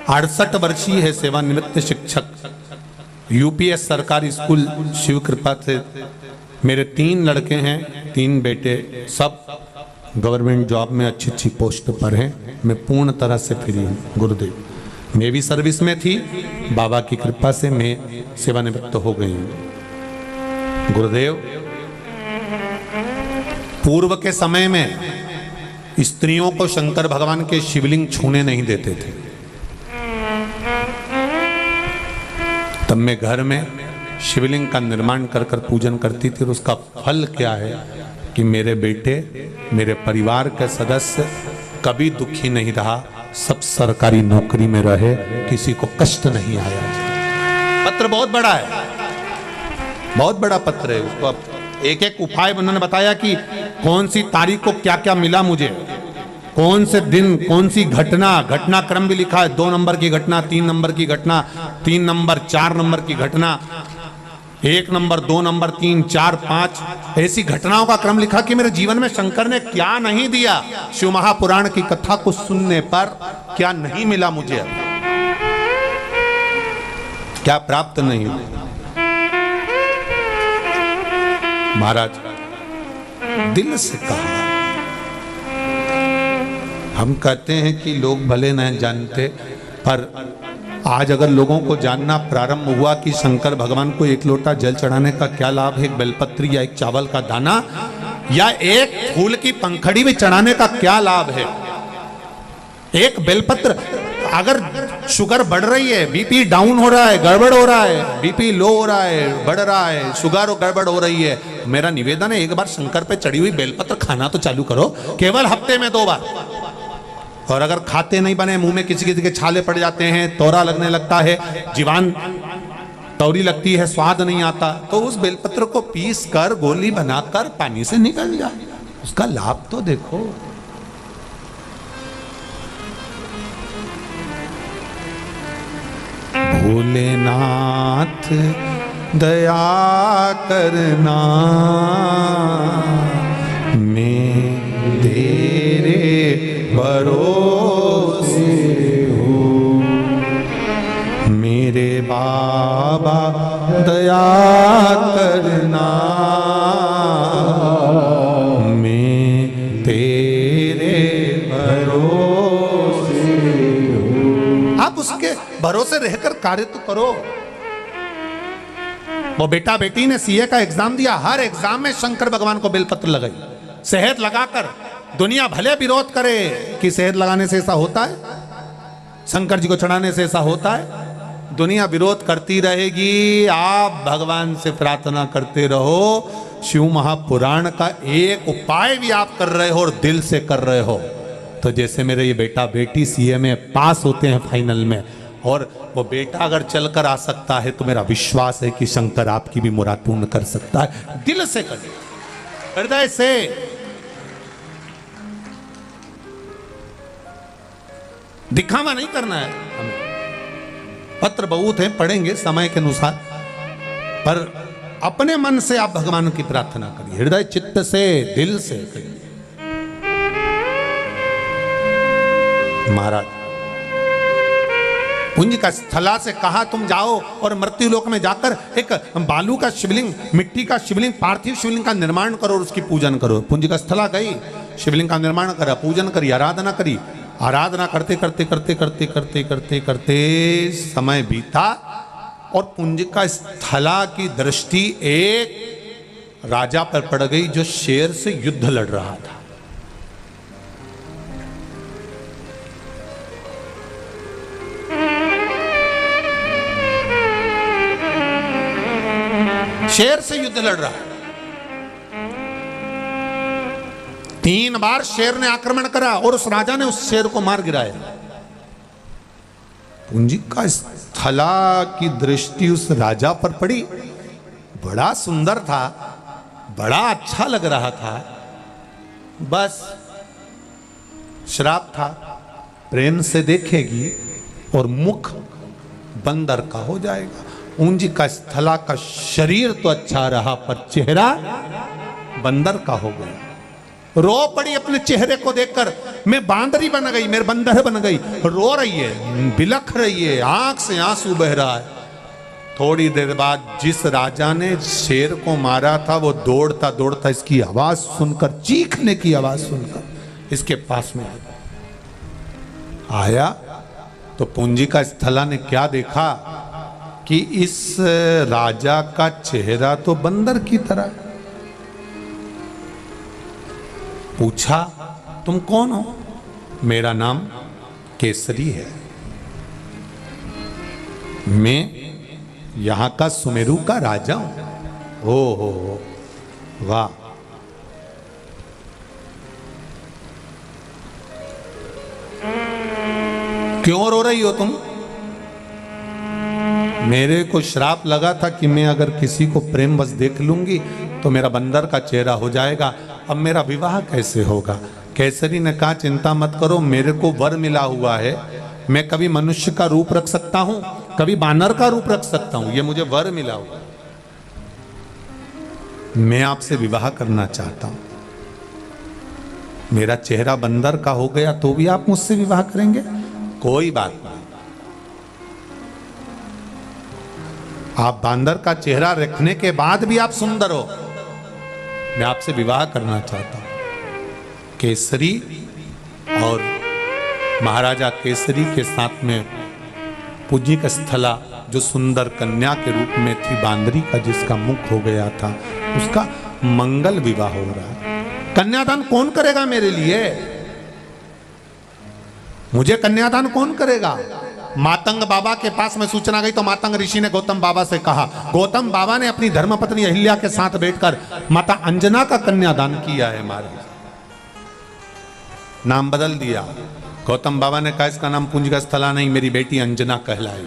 68 वर्षीय है, सेवानिवृत्त शिक्षक, यूपीएस सरकारी स्कूल शिव कृपा से। मेरे 3 लड़के हैं, 3 बेटे, सब गवर्नमेंट जॉब में अच्छी अच्छी पोस्ट पर हैं। मैं पूर्ण तरह से फ्री हूँ गुरुदेव। मैं भी सर्विस में थी, बाबा की कृपा से मैं सेवानिवृत्त हो गई हूँ गुरुदेव। पूर्व के समय में स्त्रियों को शंकर भगवान के शिवलिंग छूने नहीं देते थे। तब मैं घर में शिवलिंग का निर्माण कर कर पूजन करती थी। और उसका फल क्या है कि मेरे बेटे, मेरे परिवार के सदस्य कभी दुखी नहीं रहा, सब सरकारी नौकरी में रहे, किसी को कष्ट नहीं आया। पत्र बहुत बड़ा है, बहुत बड़ा पत्र है। उसको अब एक एक उपाय उन्होंने बताया कि कौन सी तारीख को क्या क्या मिला मुझे, कौन से दिन, कौन सी घटना, घटनाक्रम भी लिखा है। 2 नंबर की घटना, 3 नंबर की घटना, 3 नंबर 4 नंबर की घटना, 1 नंबर 2 नंबर 3 4 5 ऐसी घटनाओं का क्रम लिखा कि मेरे जीवन में शंकर ने क्या नहीं दिया। शिव महापुराण की कथा को सुनने पर क्या नहीं मिला मुझे, क्या प्राप्त नहीं हुआ। महाराज दिल से कहा। हम कहते हैं कि लोग भले नहीं जानते, पर आज अगर लोगों को जानना प्रारंभ हुआ कि शंकर भगवान को एक लोटा जल चढ़ाने का क्या लाभ है, एक बेलपत्री या एक चावल का दाना या एक फूल की पंखड़ी भी चढ़ाने का क्या लाभ है। एक बेलपत्र, अगर शुगर बढ़ रही है, बीपी डाउन हो रहा है, गड़बड़ हो रहा है, बीपी लो हो रहा है, बढ़ रहा है, शुगर और गड़बड़ हो रही है, मेरा निवेदन है एक बार शंकर पे चढ़ी हुई बेलपत्र खाना तो चालू करो, केवल हफ्ते में 2 बार। और अगर खाते नहीं बने, मुंह में किसी किसी के छाले पड़ जाते हैं, तौरा लगने लगता है, जीवान तौरी लगती है, स्वाद नहीं आता, तो उस बेलपत्र को पीस कर गोली बनाकर पानी से निकल जाए, उसका लाभ तो देखो। भोलेनाथ दया करना, मैं तेरे भरोसे हूँ, मेरे बाबा दया करना, मैं तेरे भरोसे हूँ। आप उसके भरोसे रहकर कार्य तो करो। वो बेटा बेटी ने सीए का एग्जाम दिया, हर एग्जाम में शंकर भगवान को बेलपत्र लगाई, शहद लगाकर। दुनिया भले विरोध करे कि शहद लगाने से ऐसा होता है, शंकर जी को चढ़ाने से ऐसा होता है, दुनिया विरोध करती रहेगी। आप भगवान से प्रार्थना करते रहो। शिव महापुराण का एक उपाय भी आप कर रहे हो और दिल से कर रहे हो, तो जैसे मेरे ये बेटा बेटी सीए में पास होते हैं फाइनल में, और वो बेटा अगर चलकर आ सकता है तो मेरा विश्वास है कि शंकर आपकी भी मुराद पूर्ण कर सकता है। दिल से करें, हृदय से। दिखावा नहीं करना है हमें। पत्र बहुत है, पढ़ेंगे समय के अनुसार, पर अपने मन से आप भगवान की प्रार्थना करिए, हृदय चित्त से, दिल से करिए। महाराज पुंज का स्थला से कहा तुम जाओ और मृत्यु लोक में जाकर एक बालू का शिवलिंग, मिट्टी का शिवलिंग, पार्थिव शिवलिंग का निर्माण करो और उसकी पूजन करो। पुंज का स्थला गई, शिवलिंग का निर्माण करा, पूजन करी, आराधना करी। आराधना करते करते करते करते करते करते करते समय बीता और पुंज का स्थला की दृष्टि एक राजा पर पड़ गई जो शेर से युद्ध लड़ रहा था। शेर से युद्ध लड़ रहा है। 3 बार शेर ने आक्रमण करा और उस राजा ने उस शेर को मार गिराया। पुंज का स्थला की दृष्टि उस राजा पर पड़ी, बड़ा सुंदर था, बड़ा अच्छा लग रहा था, बस श्राप था, प्रेम से देखेगी और मुख बंदर का हो जाएगा। पुंज का स्थला का शरीर तो अच्छा रहा पर चेहरा बंदर का हो गया। रो पड़ी अपने चेहरे को देखकर, मैं बांदरी बन गई, मेरे बंदर बन गई। रो रही है, बिलख रही है, आंख से आंसू बह रहा है। थोड़ी देर बाद जिस राजा ने शेर को मारा था वो दौड़ता दौड़ता इसकी आवाज सुनकर, चीखने की आवाज सुनकर इसके पास में आया तो पुंज का स्थला ने क्या देखा कि इस राजा का चेहरा तो बंदर की तरह। पूछा तुम कौन हो? मेरा नाम केसरी है, मैं यहां का सुमेरु का राजा हूं। हो वाह, क्यों रो रही हो तुम? मेरे को श्राप लगा था कि मैं अगर किसी को प्रेम बस देख लूंगी तो मेरा बंदर का चेहरा हो जाएगा, अब मेरा विवाह कैसे होगा? केसरी ने कहा चिंता मत करो, मेरे को वर मिला हुआ है, मैं कभी मनुष्य का रूप रख सकता हूं, कभी बानर का रूप रख सकता हूं, ये मुझे वर मिला हुआ। मैं आपसे विवाह करना चाहता हूं, मेरा चेहरा बंदर का हो गया तो भी आप मुझसे विवाह करेंगे? कोई बात नहीं, आप बांदर का चेहरा रखने के बाद भी आप सुंदर हो, मैं आपसे विवाह करना चाहता हूं। केसरी और महाराजा केसरी के साथ में पूज्य का स्थला जो सुंदर कन्या के रूप में थी, बांदरी का जिसका मुख हो गया था, उसका मंगल विवाह हो रहा है। कन्यादान कौन करेगा मेरे लिए? मुझे कन्यादान कौन करेगा? मातंग बाबा के पास में सूचना गई तो मातंग ऋषि ने गौतम बाबा से कहा। गौतम बाबा ने अपनी धर्मपत्नी अहिल्या के साथ बैठकर माता अंजना का कन्यादान किया है। मारे नाम बदल दिया। गौतम बाबा ने कहा इसका नाम पुंज का स्थला नहीं, मेरी बेटी अंजना कहलाई।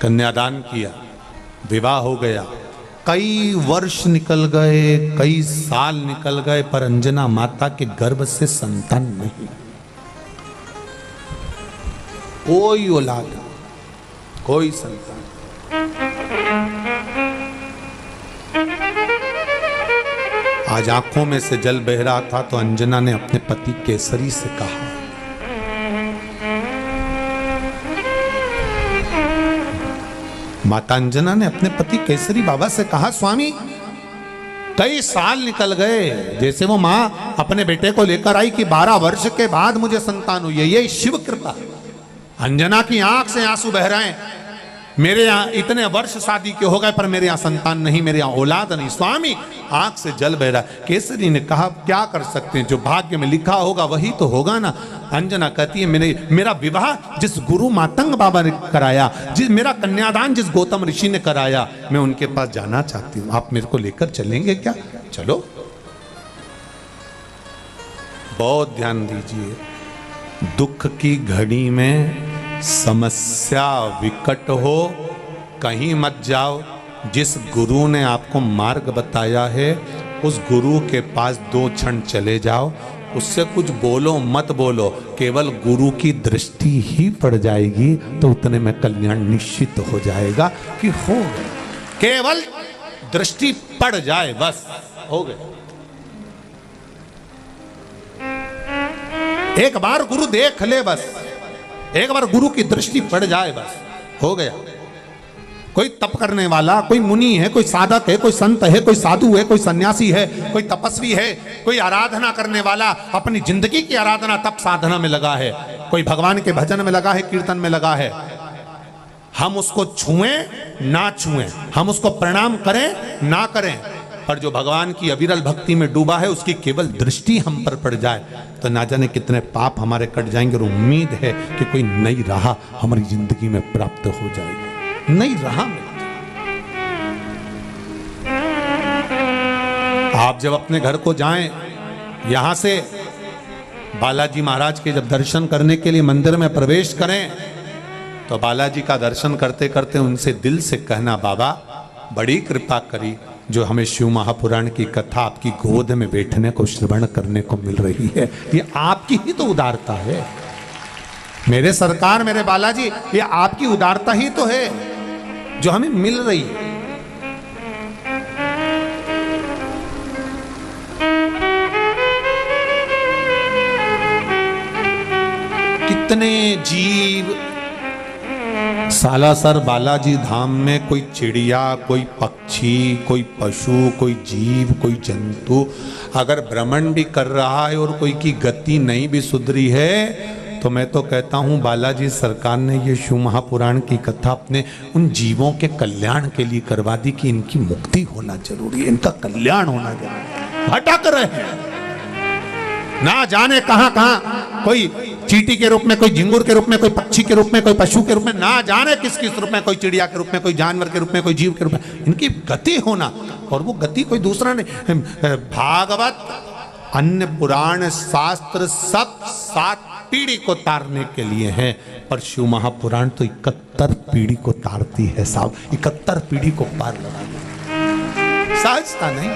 कन्यादान किया, विवाह हो गया। कई वर्ष निकल गए, कई साल निकल गए, पर अंजना माता के गर्भ से संतान नहीं, कोई औलाद, कोई संतान। आज आंखों में से जल बह रहा था तो अंजना ने अपने पति केसरी से कहा, माता अंजना ने अपने पति केसरी बाबा से कहा, स्वामी कई साल निकल गए, जैसे वो माँ अपने बेटे को लेकर आई कि 12 वर्ष के बाद मुझे संतान हुई है, ये शिव कृपा। अंजना की आंख से आंसू बह रहे हैं, मेरे यहाँ इतने वर्ष शादी के हो गए पर मेरे यहाँ संतान नहीं, मेरे यहाँ औलाद नहीं। स्वामी आंख से जल बह रहा है। केसरी ने कहा क्या कर सकते हैं, जो भाग्य में लिखा होगा वही तो होगा ना। अंजना कहती है मेरा विवाह जिस गुरु मातंग बाबा ने कराया, मेरा कन्यादान जिस गौतम ऋषि ने कराया, मैं उनके पास जाना चाहती हूँ, आप मेरे को लेकर चलेंगे क्या? चलो। बहुत ध्यान दीजिए, दुख की घड़ी में समस्या विकट हो कहीं मत जाओ। जिस गुरु ने आपको मार्ग बताया है उस गुरु के पास 2 क्षण चले जाओ, उससे कुछ बोलो मत बोलो, केवल गुरु की दृष्टि ही पड़ जाएगी तो उतने में कल्याण निश्चित हो जाएगा कि हो गए। केवल दृष्टि पड़ जाए बस हो गए। एक बार गुरु देख ले बस, एक बार गुरु की दृष्टि पड़ जाए बस हो गया। कोई तप करने वाला, कोई मुनि है, कोई साधक है, कोई संत है, कोई साधु है, कोई सन्यासी है, कोई तपस्वी है, कोई आराधना करने वाला अपनी जिंदगी की आराधना तप साधना में लगा है, कोई भगवान के भजन में लगा है, कीर्तन में लगा है। हम उसको छुएं ना छुएं, हम उसको प्रणाम करें ना करें, पर जो भगवान की अविरल भक्ति में डूबा है उसकी केवल दृष्टि हम पर पड़ जाए तो ना जाने कितने पाप हमारे कट जाएंगे। और उम्मीद है कि कोई नई राह हमारी जिंदगी में प्राप्त हो जाएगी, नई राह में। आप जब अपने घर को जाएं, यहां से बालाजी महाराज के जब दर्शन करने के लिए मंदिर में प्रवेश करें तो बालाजी का दर्शन करते करते उनसे दिल से कहना, बाबा बड़ी कृपा करी जो हमें शिव महापुराण की कथा आपकी गोद में बैठने को श्रवण करने को मिल रही है। ये आपकी ही तो उदारता है मेरे सरकार, मेरे बालाजी, ये आपकी उदारता ही तो है जो हमें मिल रही है। कितने जीव सालासर बालाजी धाम में, कोई चिड़िया, कोई पक्षी, कोई पशु, कोई जीव, कोई जंतु अगर भ्रमण भी कर रहा है और कोई की गति नहीं भी सुधरी है तो मैं तो कहता हूँ बालाजी सरकार ने ये शिव महापुराण की कथा अपने उन जीवों के कल्याण के लिए करवा दी कि इनकी मुक्ति होना जरूरी है, इनका कल्याण होना जरूरी है। भटक रहे हैं ना जाने कहां कहां, कोई चींटी के रूप में, कोई झिंगुर के रूप में, कोई पक्षी के रूप में, कोई पशु के रूप में, ना जाने किस किस रूप में, कोई चिड़िया के रूप में, कोई जानवर के रूप में, कोई जीव के रूप में, इनकी गति होना। और वो गति कोई दूसरा नहीं, भागवत, अन्य पुराण, शास्त्र सब 7 पीढ़ी को तारने के लिए है, पर शिव महापुराण तो 71 पीढ़ी को तारती है साहब, 71 पीढ़ी को पार लगाना सहजता नहीं।